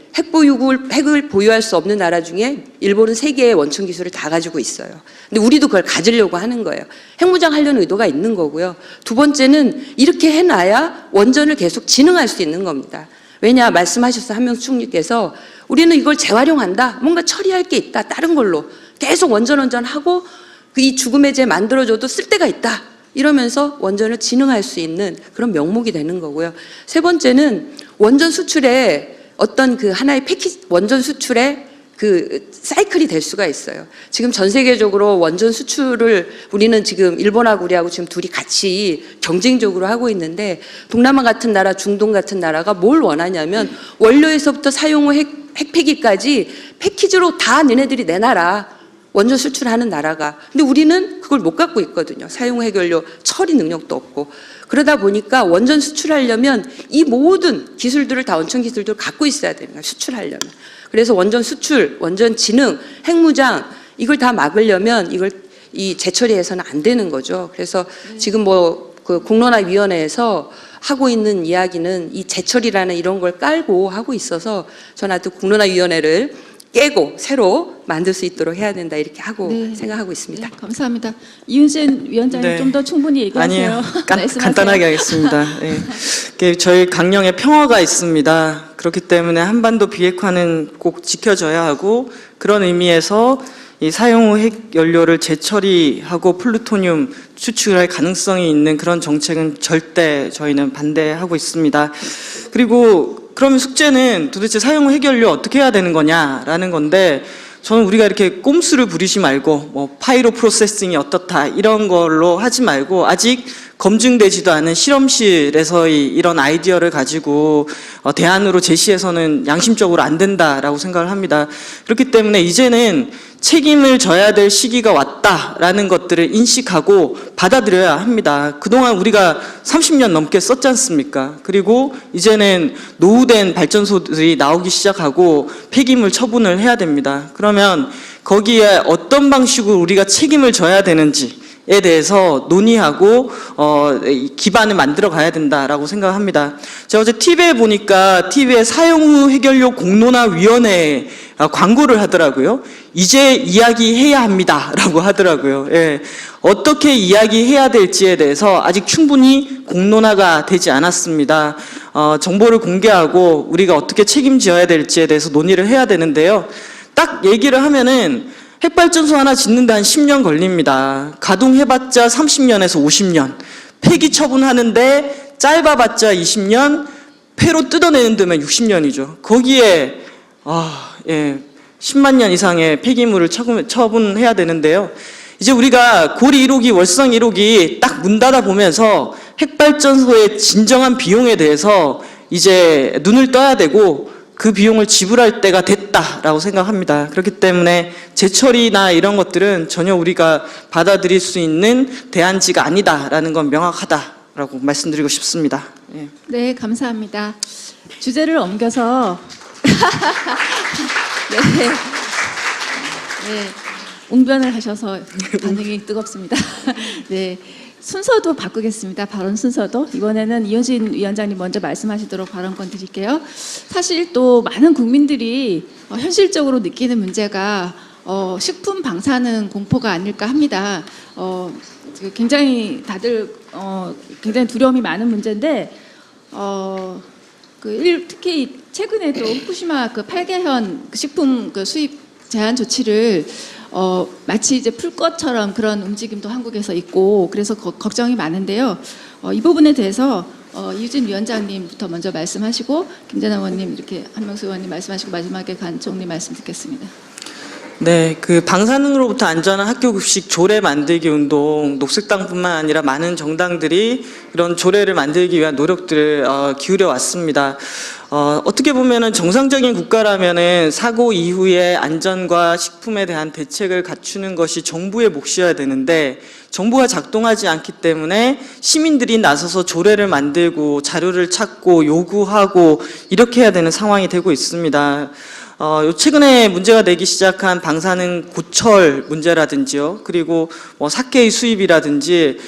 핵을 보유할 수 없는 나라 중에 일본은 세계의 원천 기술을 다 가지고 있어요. 근데 우리도 그걸 가지려고 하는 거예요. 핵무장 하려는 의도가 있는 거고요. 두 번째는 이렇게 해놔야 원전을 계속 진흥할 수 있는 겁니다. 왜냐 말씀하셨어요. 한명수 총리께서 우리는 이걸 재활용한다. 뭔가 처리할 게 있다. 다른 걸로 계속 원전하고 이 죽음의 재 만들어줘도 쓸 데가 있다. 이러면서 원전을 진흥할 수 있는 그런 명목이 되는 거고요. 세 번째는 원전 수출에 어떤 그 하나의 패키지 원전 수출에 그 사이클이 될 수가 있어요. 지금 전 세계적으로 원전 수출을 우리는 지금 일본하고 우리하고 지금 둘이 같이 경쟁적으로 하고 있는데 동남아 같은 나라, 중동 같은 나라가 뭘 원하냐면 원료에서부터 사용 후 핵폐기까지 패키지로 다 너네들이 내놔라. 원전 수출하는 나라가. 근데 우리는 그걸 못 갖고 있거든요. 사용 해결료 처리 능력도 없고. 그러다 보니까 원전 수출하려면 이 모든 기술들을 다 원천 기술들을 갖고 있어야 되는 거예요. 수출하려면. 그래서 원전 수출, 원전 진흥, 핵무장 이걸 다 막으려면 이걸 이 재처리해서는 안 되는 거죠. 그래서 지금 뭐 그 공론화위원회에서 하고 있는 이야기는 이 재처리라는 이런 걸 깔고 하고 있어서 저는 하여튼 공론화위원회를 깨고 새로 만들 수 있도록 해야 된다 이렇게 하고 네. 생각하고 있습니다. 네, 감사합니다. 이윤신 위원장님 네. 좀 더 충분히 얘기하세요. 아니에요. 말씀하세요. 간단하게 하겠습니다. 예. 저희 강령에 평화가 있습니다. 그렇기 때문에 한반도 비핵화는 꼭 지켜져야 하고 그런 의미에서 이 사용 후 핵 연료를 재처리하고 플루토늄 추출할 가능성이 있는 그런 정책은 절대 저희는 반대하고 있습니다. 그리고 그러면 숙제는 도대체 사용 후 핵 연료 어떻게 해야 되는 거냐라는 건데 저는 우리가 이렇게 꼼수를 부리지 말고 뭐 파이로 프로세싱이 어떻다 이런 걸로 하지 말고 아직 검증되지도 않은 실험실에서의 이런 아이디어를 가지고 대안으로 제시해서는 양심적으로 안 된다라고 생각을 합니다. 그렇기 때문에 이제는 책임을 져야 될 시기가 왔다라는 것들을 인식하고 받아들여야 합니다. 그동안 우리가 30년 넘게 썼지 않습니까? 그리고 이제는 노후된 발전소들이 나오기 시작하고 폐기물 처분을 해야 됩니다. 그러면 거기에 어떤 방식으로 우리가 책임을 져야 되는지에 대해서 논의하고 기반을 만들어 가야 된다라고 생각합니다. 제가 어제 TV에 보니까 TV에 사용 후 해결료 공론화위원회 광고를 하더라고요. 이제 이야기해야 합니다라고 하더라고요. 예. 어떻게 이야기해야 될지에 대해서 아직 충분히 공론화가 되지 않았습니다. 정보를 공개하고 우리가 어떻게 책임져야 될지에 대해서 논의를 해야 되는데요. 딱 얘기를 하면은 핵발전소 하나 짓는데 한 10년 걸립니다. 가동해봤자 30년에서 50년. 폐기 처분하는데 짧아봤자 20년, 폐로 뜯어내는 데면 60년이죠. 거기에 10만 년 이상의 폐기물을 처분해야 되는데요. 이제 우리가 고리 1호기, 월성 1호기 딱 문 닫아 보면서 핵발전소의 진정한 비용에 대해서 이제 눈을 떠야 되고 그 비용을 지불할 때가 됐다라고 생각합니다. 그렇기 때문에 재처리나 이런 것들은 전혀 우리가 받아들일 수 있는 대안지가 아니다라는 건 명확하다라고 말씀드리고 싶습니다. 예. 네, 감사합니다. 주제를 옮겨서 네. 네. 웅변을 하셔서 반응이 뜨겁습니다. 네. 순서도 바꾸겠습니다. 발언 순서도. 이번에는 이현신 위원장님 먼저 말씀하시도록 발언권 드릴게요. 사실 또 많은 국민들이 현실적으로 느끼는 문제가 식품 방사능 공포가 아닐까 합니다. 굉장히 다들 굉장히 두려움이 많은 문제인데 특히 최근에도 후쿠시마 그 8개현 식품 수입 제한 조치를 마치 이제 풀 것처럼 그런 움직임도 한국에서 있고 그래서 걱정이 많은데요. 이 부분에 대해서 이유진 위원장님부터 먼저 말씀하시고 김재남 의원님 이렇게 한명수 의원님 말씀하시고 마지막에 간 총리 말씀 듣겠습니다. 네, 그 방사능으로부터 안전한 학교 급식 조례 만들기 운동, 녹색당뿐만 아니라 많은 정당들이 이런 조례를 만들기 위한 노력들을 기울여 왔습니다. 어떻게 보면은 정상적인 국가라면은 사고 이후에 안전과 식품에 대한 대책을 갖추는 것이 정부의 몫이어야 되는데 정부가 작동하지 않기 때문에 시민들이 나서서 조례를 만들고 자료를 찾고 요구하고 이렇게 해야 되는 상황이 되고 있습니다. 최근에 문제가 되기 시작한 방사능 고철 문제라든지요. 그리고 사케의 수입이라든지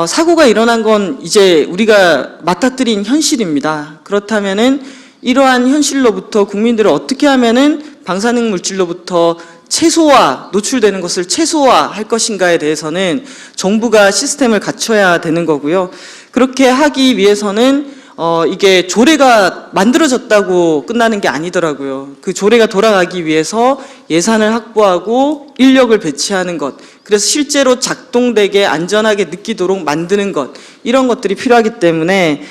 사고가 일어난 건 이제 우리가 맞닥뜨린 현실입니다. 그렇다면은 이러한 현실로부터 국민들을 어떻게 하면은 방사능 물질로부터 노출되는 것을 최소화할 것인가에 대해서는 정부가 시스템을 갖춰야 되는 거고요. 그렇게 하기 위해서는 이게 조례가 만들어졌다고 끝나는 게 아니더라고요. 그 조례가 돌아가기 위해서 예산을 확보하고 인력을 배치하는 것, 그래서 실제로 작동되게 안전하게 느끼도록 만드는 것, 이런 것들이 필요하기 때문에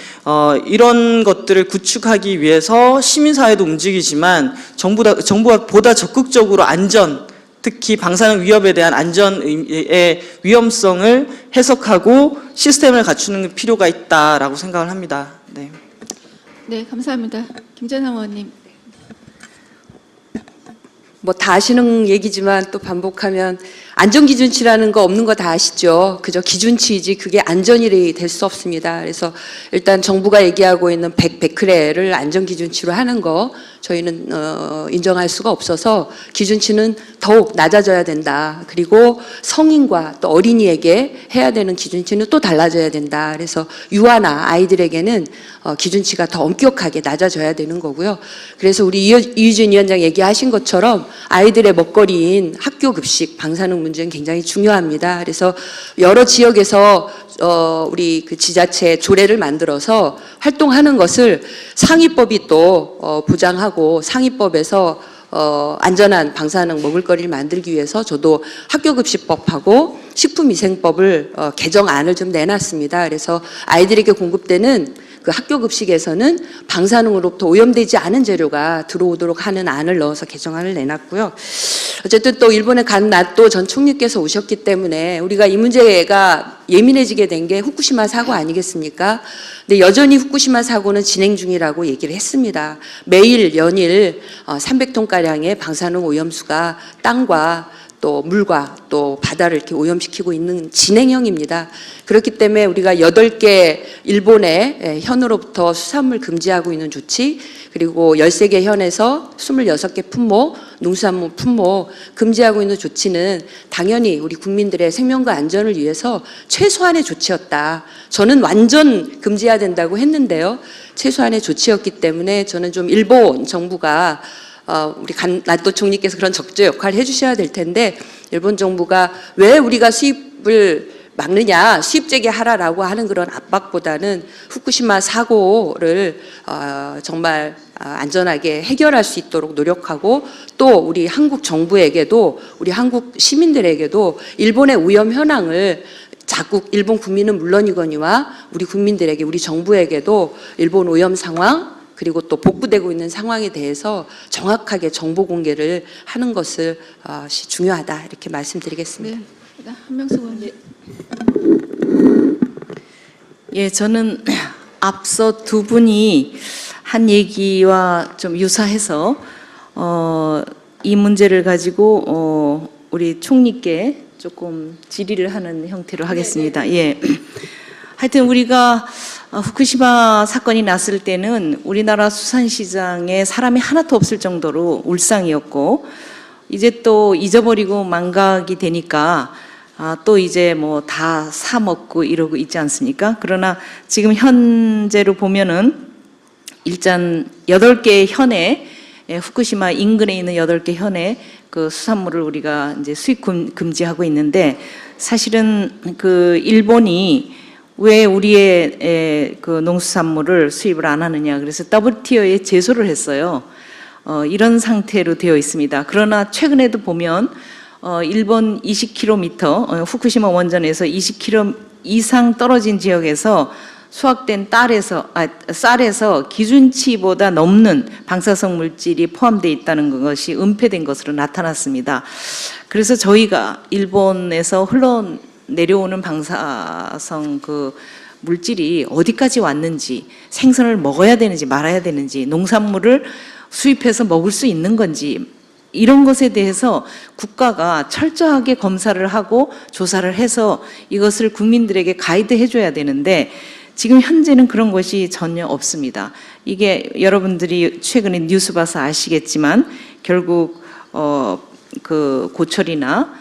이런 것들을 구축하기 위해서 시민사회도 움직이지만 정부가 보다 적극적으로 안전, 특히 방사능 위협에 대한 안전의 위험성을 해석하고 시스템을 갖추는 필요가 있다라고 생각을 합니다. 네. 네, 감사합니다. 김재남 의원님. 뭐 다 아시는 얘기지만 또 반복하면 안전기준치라는 거 없는 거 다 아시죠? 그저 기준치이지 그게 안전이 될 수 없습니다. 그래서 일단 정부가 얘기하고 있는 100베크렐을 안전기준치로 하는 거 저희는 인정할 수가 없어서 기준치는 더욱 낮아져야 된다. 그리고 성인과 또 어린이에게 해야 되는 기준치는 또 달라져야 된다. 그래서 유아나 아이들에게는 기준치가 더 엄격하게 낮아져야 되는 거고요. 그래서 우리 이유진 위원장 얘기하신 것처럼 아이들의 먹거리인 학교 급식 방사능 문제는 굉장히 중요합니다. 그래서 여러 지역에서 우리 그 지자체 조례를 만들어서 활동하는 것을 상위법이 또 보장하고 상위법에서 안전한 방사능 먹을거리를 만들기 위해서 저도 학교급식법하고 식품위생법을 개정안을 좀 내놨습니다. 그래서 아이들에게 공급되는 그 학교 급식에서는 방사능으로부터 오염되지 않은 재료가 들어오도록 하는 안을 넣어서 개정안을 내놨고요. 어쨌든 또 일본의 간 나토 전 총리께서 오셨기 때문에 우리가 이 문제가 예민해지게 된 게 후쿠시마 사고 아니겠습니까? 근데 여전히 후쿠시마 사고는 진행 중이라고 얘기를 했습니다. 매일 연일 300톤가량의 방사능 오염수가 땅과 또 물과 또 바다를 이렇게 오염시키고 있는 진행형입니다. 그렇기 때문에 우리가 8개 일본의 현으로부터 수산물 금지하고 있는 조치, 그리고 13개 현에서 26개 품목, 농수산물 품목 금지하고 있는 조치는 당연히 우리 국민들의 생명과 안전을 위해서 최소한의 조치였다. 저는 완전 금지해야 된다고 했는데요. 최소한의 조치였기 때문에 저는 좀 일본 정부가 우리 나토 총리께서 그런 적조 역할을 해주셔야 될 텐데 일본 정부가 왜 우리가 수입을 막느냐, 수입 재개하라라고 하는 그런 압박보다는 후쿠시마 사고를 정말 안전하게 해결할 수 있도록 노력하고 또 우리 한국 정부에게도 우리 한국 시민들에게도 일본의 오염 현황을 자국 일본 국민은 물론이거니와 우리 국민들에게 우리 정부에게도 일본 오염 상황 그리고 또 복구되고 있는 상황에 대해서 정확하게 정보 공개를 하는 것을 중요하다 이렇게 말씀드리겠습니다. 네, 한명숙 의원님. 예, 저는 앞서 두 분이 한 얘기와 좀 유사해서 이 문제를 가지고 우리 총리께 조금 질의를 하는 형태로 하겠습니다. 예. 하여튼 우리가 후쿠시마 사건이 났을 때는 우리나라 수산시장에 사람이 하나도 없을 정도로 울상이었고 이제 또 잊어버리고 망각이 되니까 또 이제 뭐 다 사 먹고 이러고 있지 않습니까? 그러나 지금 현재로 보면은 일단 8개 현에 후쿠시마 인근에 있는 8개 현에 그 수산물을 우리가 이제 수입 금지하고 있는데 사실은 그 일본이 왜 우리의 그 농수산물을 수입을 안 하느냐 그래서 WTO에 제소를 했어요. 이런 상태로 되어 있습니다. 그러나 최근에도 보면 일본 20km 후쿠시마 원전에서 20km 이상 떨어진 지역에서 수확된 쌀에서 기준치보다 넘는 방사성 물질이 포함되어 있다는 것이 은폐된 것으로 나타났습니다. 그래서 저희가 일본에서 흘러내려오는 방사성 그 물질이 어디까지 왔는지, 생선을 먹어야 되는지 말아야 되는지, 농산물을 수입해서 먹을 수 있는 건지 이런 것에 대해서 국가가 철저하게 검사를 하고 조사를 해서 이것을 국민들에게 가이드해 줘야 되는데 지금 현재는 그런 것이 전혀 없습니다. 이게 여러분들이 최근에 뉴스 봐서 아시겠지만 결국 그 고철이나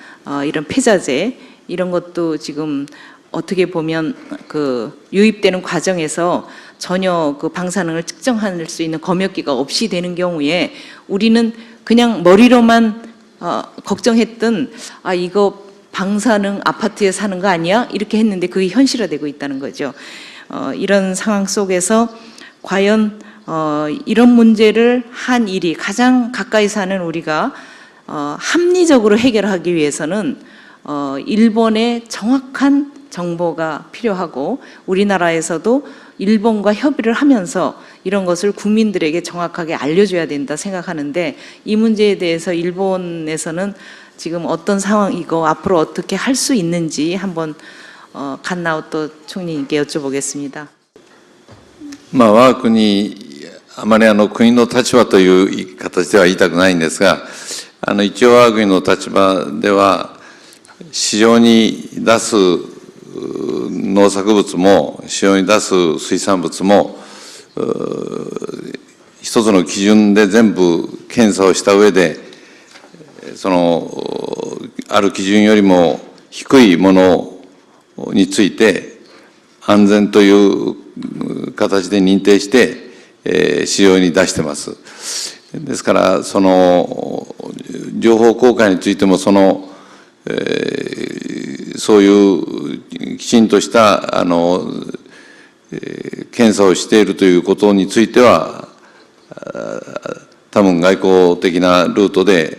이런 폐자재 이런 것도 지금 어떻게 보면 그 유입되는 과정에서 전혀 그 방사능을 측정할 수 있는 검역기가 없이 되는 경우에 우리는 그냥 머리로만 걱정했던 이거 방사능 아파트에 사는 거 아니야? 이렇게 했는데 그게 현실화되고 있다는 거죠. 이런 상황 속에서 과연 이런 문제를 한 일이 가장 가까이 사는 우리가 합리적으로 해결하기 위해서는 일본의 정확한 정보가 필요하고 우리나라에서도 일본과 협의를 하면서 이런 것을 국민들에게 정확하게 알려줘야 된다 생각하는데 이 문제에 대해서 일본에서는 지금 어떤 상황이고 앞으로 어떻게 할 수 있는지 한번 갓나우토 총리님께 여쭤보겠습니다. まあ、我が国、あまり国の立場という形では言いたくないんですが、一応我が国の立場では、市場に出す農作物も、市場に出す水産物も、一つの基準で全部検査をした上で、ある基準よりも低いものについて、安全という形で認定して、市場に出してます。ですから、情報公開についても、そういうきちんとした検査をしているということについては、多分外交的なルートで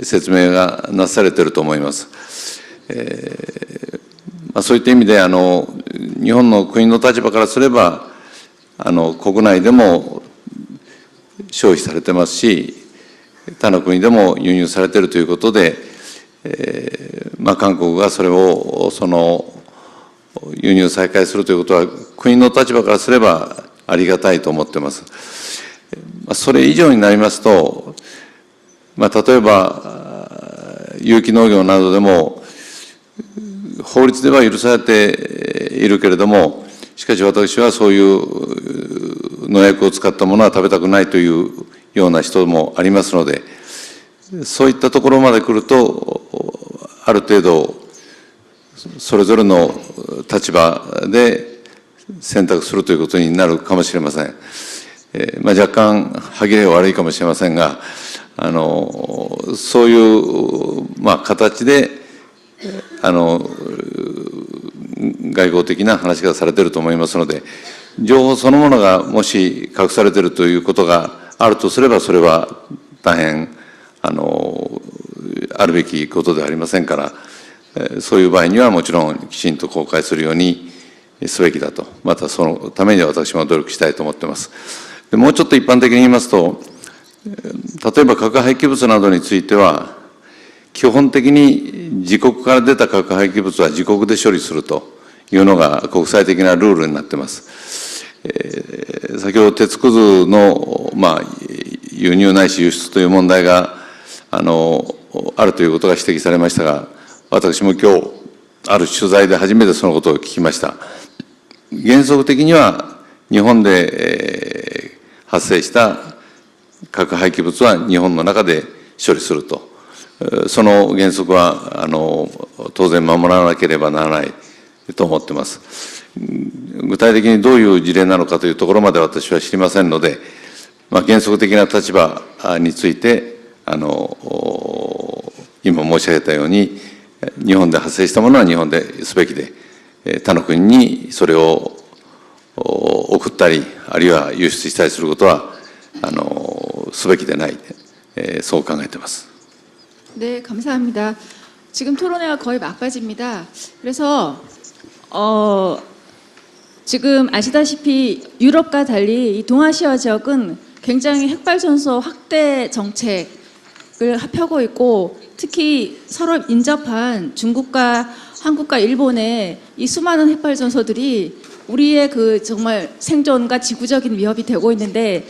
説明がなされていると思います。そういった意味で、日本の国の立場からすれば、国内でも消費されてますし、他の国でも輸入されているということで、韓国がそれを輸入再開するということは、国の立場からすればありがたいと思っています。それ以上になりますと、例えば、有機農業などでも、法律では許されているけれども、しかし私はそういう農薬を使ったものは食べたくないというような人もありますので、そういったところまで来ると、ある程度、それぞれの立場で選択するということになるかもしれません。若干、歯切れは悪いかもしれませんが、そういう、形で、外交的な話がされていると思いますので、情報そのものがもし隠されているということがあるとすれば、それは大変、あるべきことではありませんから、そういう場合にはもちろんきちんと公開するようにすべきだと、またそのためには私も努力したいと思っています。でもうちょっと一般的に言いますと、例えば核廃棄物などについては、基本的に自国から出た核廃棄物は自国で処理するというのが国際的なルールになっています。先ほど鉄くずの、輸入ないし輸出という問題があるということが指摘されましたが、私も今日ある取材で初めてそのことを聞きました。原則的には日本で発生した核廃棄物は日本の中で処理すると。その原則は当然守らなければならないと思っています。具体的にどういう事例なのかというところまで私は知りませんので、原則的な立場について今申し上げたように、日本で発生したものは日本ですべきで、他の国にそれを送ったり、あるいは輸出したりすることはすべきでない、そう考えています。 네, 감사합니다. 지금 토론회가 거의 막바지입니다. 그래서 지금 아시다시피 유럽과 달리 이 동아시아 지역은 굉장히 핵발전소 확대 정책을 펴고 있고, 특히 서로 인접한 중국과 한국과 일본의 이 수많은 핵발전소들이 우리의 그 정말 생존과 지구적인 위협이 되고 있는데,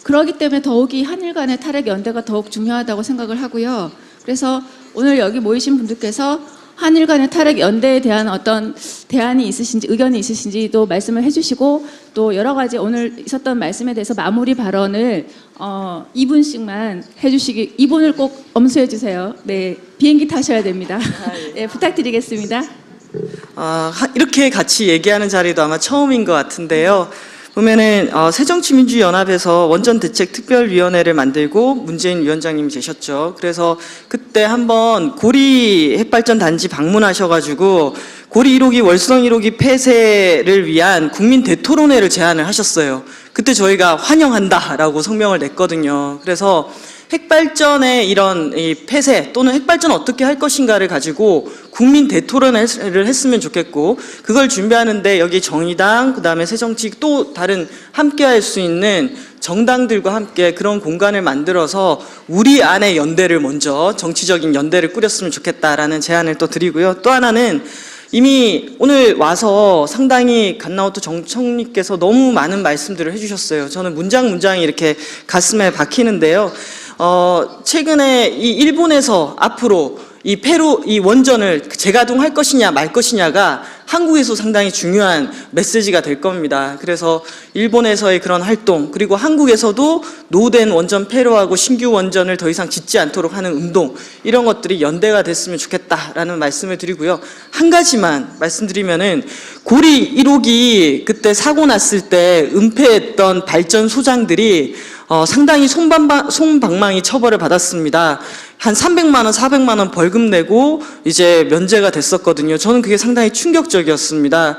그렇기 때문에 더욱이 한일 간의 탈핵 연대가 더욱 중요하다고 생각을 하고요. 그래서 오늘 여기 모이신 분들께서 한일 간의 탈핵 연대에 대한 어떤 대안이 있으신지, 의견이 있으신지도 말씀을 해주시고, 또 여러 가지 오늘 있었던 말씀에 대해서 마무리 발언을 2분씩만 해주시기, 2분을 꼭 엄수해 주세요. 네, 비행기 타셔야 됩니다. 네, 부탁드리겠습니다. 이렇게 같이 얘기하는 자리도 아마 처음인 것 같은데요. 보면은 새정치민주연합에서 원전대책특별위원회를 만들고 문재인 위원장님이 계셨죠. 그래서 그때 한번 고리 핵발전 단지 방문하셔가지고 고리 1호기 월성 1호기 폐쇄를 위한 국민 대토론회를 제안을 하셨어요. 그때 저희가 환영한다라고 성명을 냈거든요. 그래서 핵발전의 이런 이 폐쇄 또는 핵발전 어떻게 할 것인가를 가지고 국민 대토론을 했으면 좋겠고, 그걸 준비하는데 여기 정의당, 그다음에 새정치 또 다른 함께할 수 있는 정당들과 함께 그런 공간을 만들어서 우리 안에 연대를 먼저 정치적인 연대를 꾸렸으면 좋겠다라는 제안을 또 드리고요. 또 하나는 이미 오늘 와서 상당히 갓나우토 정청님께서 너무 많은 말씀들을 해주셨어요. 저는 문장이 이렇게 가슴에 박히는데요. 최근에 이 일본에서 앞으로 이 페루 이 원전을 재가동할 것이냐 말 것이냐가 한국에서 상당히 중요한 메시지가 될 겁니다. 그래서 일본에서의 그런 활동, 그리고 한국에서도 노후된 원전 폐로하고 신규 원전을 더 이상 짓지 않도록 하는 운동, 이런 것들이 연대가 됐으면 좋겠다라는 말씀을 드리고요. 한 가지만 말씀드리면은 고리 1호기 그때 사고 났을 때 은폐했던 발전 소장들이 상당히 솜방망이 처벌을 받았습니다. 한 300만 원, 400만 원 벌금 내고 이제 면제가 됐었거든요. 저는 그게 상당히 충격적이었습니다.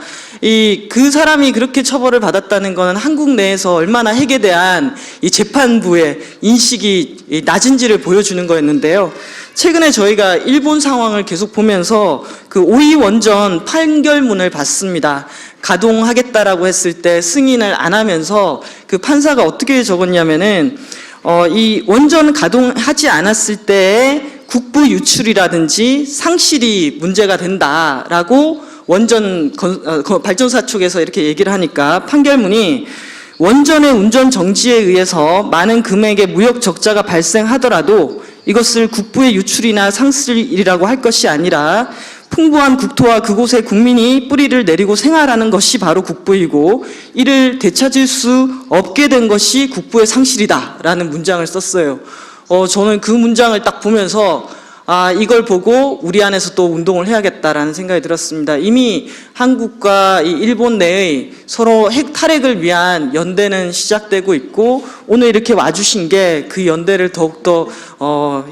그 사람이 그렇게 처벌을 받았다는 것은 한국 내에서 얼마나 핵에 대한 이 재판부의 인식이 낮은지를 보여주는 거였는데요. 최근에 저희가 일본 상황을 계속 보면서 그 오이 원전 판결문을 봤습니다. 가동하겠다라고 했을 때 승인을 안 하면서 그 판사가 어떻게 적었냐면은 이 원전 가동하지 않았을 때의 국부 유출이라든지 상실이 문제가 된다라고 원전 발전사 쪽에서 이렇게 얘기를 하니까 판결문이 원전의 운전 정지에 의해서 많은 금액의 무역 적자가 발생하더라도 이것을 국부의 유출이나 상실이라고 할 것이 아니라 풍부한 국토와 그곳의 국민이 뿌리를 내리고 생활하는 것이 바로 국부이고 이를 되찾을 수 없게 된 것이 국부의 상실이다라는 문장을 썼어요. 저는 그 문장을 딱 보면서 이걸 보고 우리 안에서 또 운동을 해야겠다라는 생각이 들었습니다. 이미 한국과 이 일본 내의 서로 핵 탈핵을 위한 연대는 시작되고 있고, 오늘 이렇게 와주신 게 그 연대를 더욱더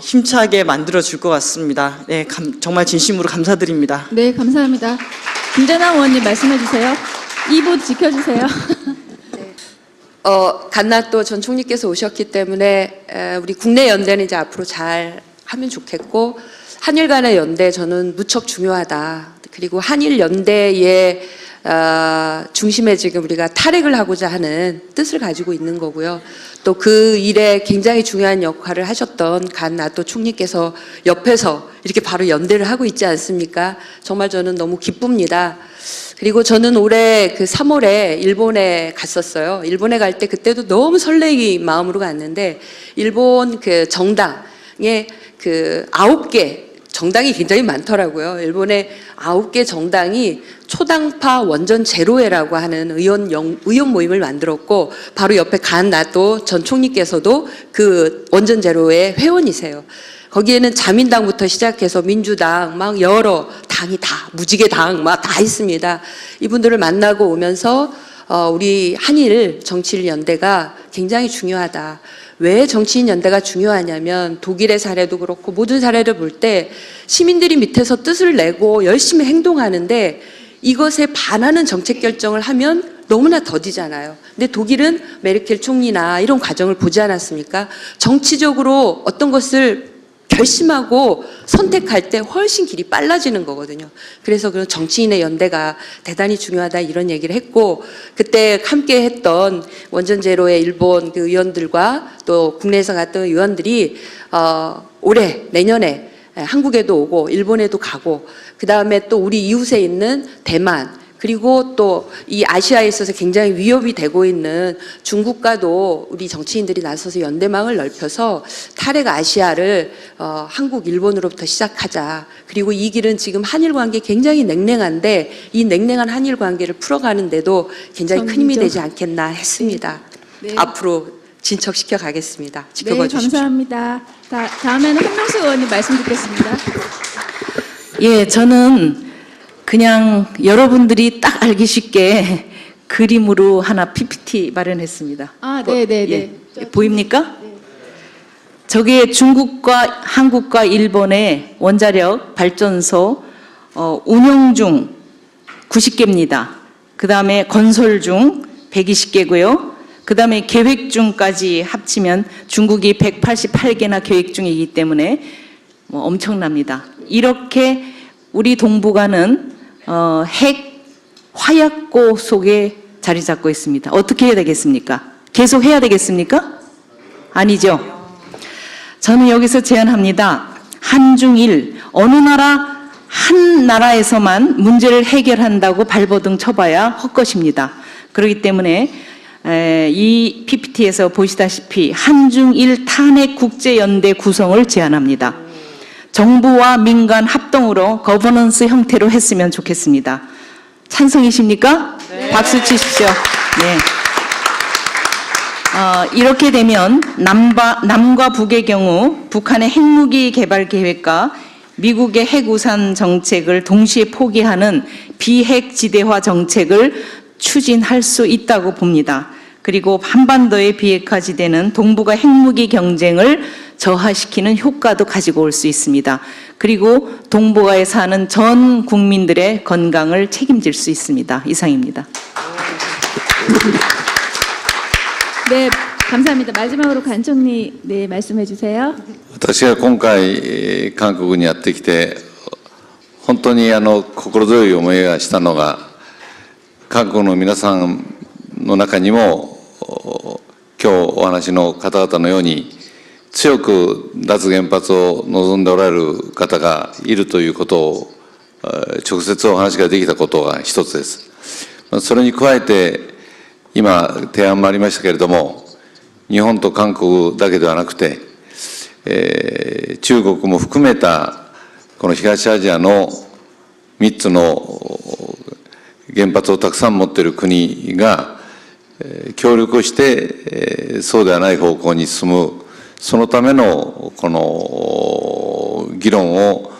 힘차게 만들어줄 것 같습니다. 네, 정말 진심으로 감사드립니다. 네, 감사합니다. 김재남 의원님 말씀해 주세요. 2분 지켜주세요. 갓나또 전 총리께서 오셨기 때문에 우리 국내 연대는 이제 앞으로 잘 하면 좋겠고, 한일 간의 연대 저는 무척 중요하다. 그리고 한일 연대의 중심에 지금 우리가 탈핵을 하고자 하는 뜻을 가지고 있는 거고요. 또 그 일에 굉장히 중요한 역할을 하셨던 갓나또 총리께서 옆에서 이렇게 바로 연대를 하고 있지 않습니까? 정말 저는 너무 기쁩니다. 그리고 저는 올해 그 3월에 일본에 갔었어요. 일본에 갈 때 그때도 너무 설레이 마음으로 갔는데, 일본 그 정당에 그 9개 정당이 굉장히 많더라고요. 일본의 9개 정당이 초당파 원전 제로회라고 하는 의원 모임을 만들었고, 바로 옆에 갓나또 전 총리께서도 그 원전 제로회 회원이세요. 거기에는 자민당부터 시작해서 민주당 막 여러 당이 다, 무지개 당 막 다 있습니다. 이분들을 만나고 오면서 우리 한일 정치인 연대가 굉장히 중요하다. 왜 정치인 연대가 중요하냐면, 독일의 사례도 그렇고 모든 사례를 볼 때 시민들이 밑에서 뜻을 내고 열심히 행동하는데 이것에 반하는 정책 결정을 하면 너무나 더디잖아요. 근데 독일은 메르켈 총리나 이런 과정을 보지 않았습니까? 정치적으로 어떤 것을 결심하고 선택할 때 훨씬 길이 빨라지는 거거든요. 그래서 그런 정치인의 연대가 대단히 중요하다, 이런 얘기를 했고, 그때 함께 했던 원전제로의 일본 그 의원들과 또 국내에서 갔던 의원들이 올해 내년에 한국에도 오고 일본에도 가고, 그 다음에 또 우리 이웃에 있는 대만, 그리고 또 이 아시아에 있어서 굉장히 위협이 되고 있는 중국과도 우리 정치인들이 나서서 연대망을 넓혀서 탈핵 아시아를 한국, 일본으로부터 시작하자. 그리고 이 길은 지금 한일 관계 굉장히 냉랭한데 이 냉랭한 한일 관계를 풀어가는데도 굉장히 큰 힘이 되지 않겠나 했습니다. 네. 앞으로 진척시켜 가겠습니다. 지켜봐 네, 주십시오. 감사합니다. 다음에는 한명수 의원님 말씀 듣겠습니다. 예, 저는 그냥 여러분들이 딱 알기 쉽게 그림으로 하나 PPT 마련했습니다. 네. 예, 보입니까? 저게 중국과 한국과 일본의 원자력 발전소 운영 중 90개입니다. 그 다음에 건설 중 120개고요. 그다음에 계획 중까지 합치면 중국이 188개나 계획 중이기 때문에 뭐 엄청납니다. 이렇게 우리 동북아는 핵 화약고 속에 자리 잡고 있습니다. 어떻게 해야 되겠습니까? 계속 해야 되겠습니까? 아니죠. 저는 여기서 제안합니다. 한중일 어느 나라 한 나라에서만 문제를 해결한다고 발버둥 쳐봐야 헛것입니다. 그렇기 때문에 이 PPT에서 보시다시피 한중일 탄핵 국제연대 구성을 제안합니다. 정부와 민간 합동으로 거버넌스 형태로 했으면 좋겠습니다. 찬성이십니까? 네. 박수 치십시오. 네. 이렇게 되면 남과 북의 경우 북한의 핵무기 개발 계획과 미국의 핵우산 정책을 동시에 포기하는 비핵지대화 정책을 추진할 수 있다고 봅니다. 그리고 한반도의 비핵화지대는 동북아 핵무기 경쟁을 저하시키는 효과도 가지고 올 수 있습니다. 그리고 동북아에 사는 전 국민들의 건강을 책임질 수 있습니다. 이상입니다. 네, 감사합니다. 마지막으로 간 총리 네 말씀해 주세요. 私が今回韓国にやってきて本当に心強い思いがしたのが韓国の皆さんの中にも今日お話の方々のように強く脱原発を望んでおられる方がいるということを直接お話ができたことが一つです。それに加えて今提案もありましたけれども日本と韓国だけではなくて中国も含めたこの東アジアの3つの原発をたくさん持っている国が協力してそうではない方向に進むそのためのこの議論を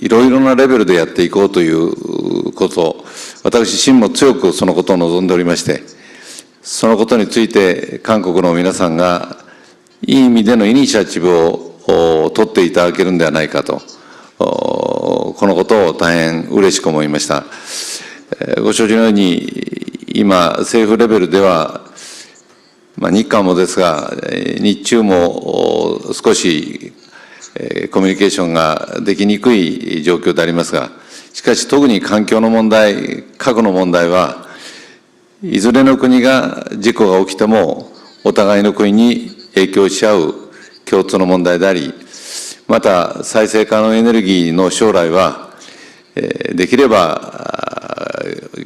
いろいろなレベルでやっていこうということ私自身も強くそのことを望んでおりましてそのことについて韓国の皆さんがいい意味でのイニシアチブを取っていただけるんではないかとこのことを大変嬉しく思いました。ご承知のように今政府レベルでは日韓もですが日中も少しコミュニケーションができにくい状況でありますがしかし特に環境の問題核の問題はいずれの国が事故が起きてもお互いの国に影響し合う共通の問題でありまた再生可能エネルギーの将来はできれば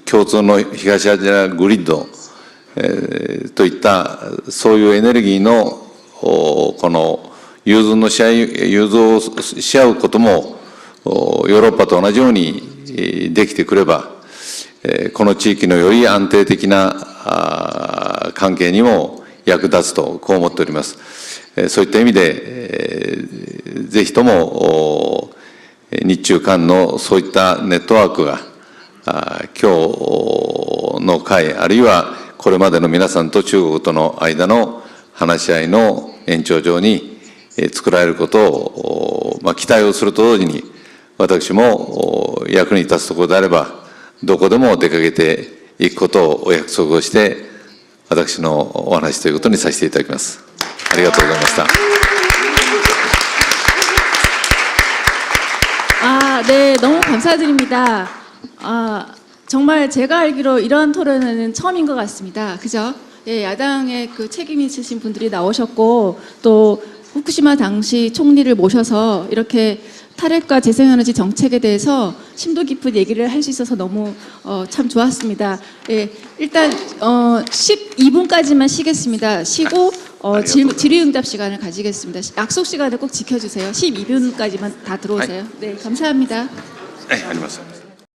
共通の東アジアグリッドといったそういうエネルギーのこの融通をし合うこともヨーロッパと同じようにできてくればこの地域のより安定的な関係にも役立つとこう思っております。そういった意味でぜひとも日中韓のそういったネットワークが今日の会あるいはこれまでの皆さんと中国との間の話し合いの延長上に作られることを期待をすると同時に私も役に立つところであればどこでも出かけていくことをお約束をして私のお話ということにさせていただきます。ありがとうございました。 네, 너무 감사드립니다. 정말 제가 알기로 이런 토론회는 처음인 것 같습니다. 그죠? 예, 야당의 그 책임 있으신 분들이 나오셨고 또 후쿠시마 당시 총리를 모셔서 이렇게 탈핵과 재생에너지 정책에 대해서 심도 깊은 얘기를 할 수 있어서 너무 참 좋았습니다. 예, 일단 12분까지만 쉬겠습니다. 쉬고 질의응답 시간을 가지겠습니다. 약속 시간을 꼭 지켜주세요. 12분까지만 다 들어오세요. 네, 감사합니다. 네, あります。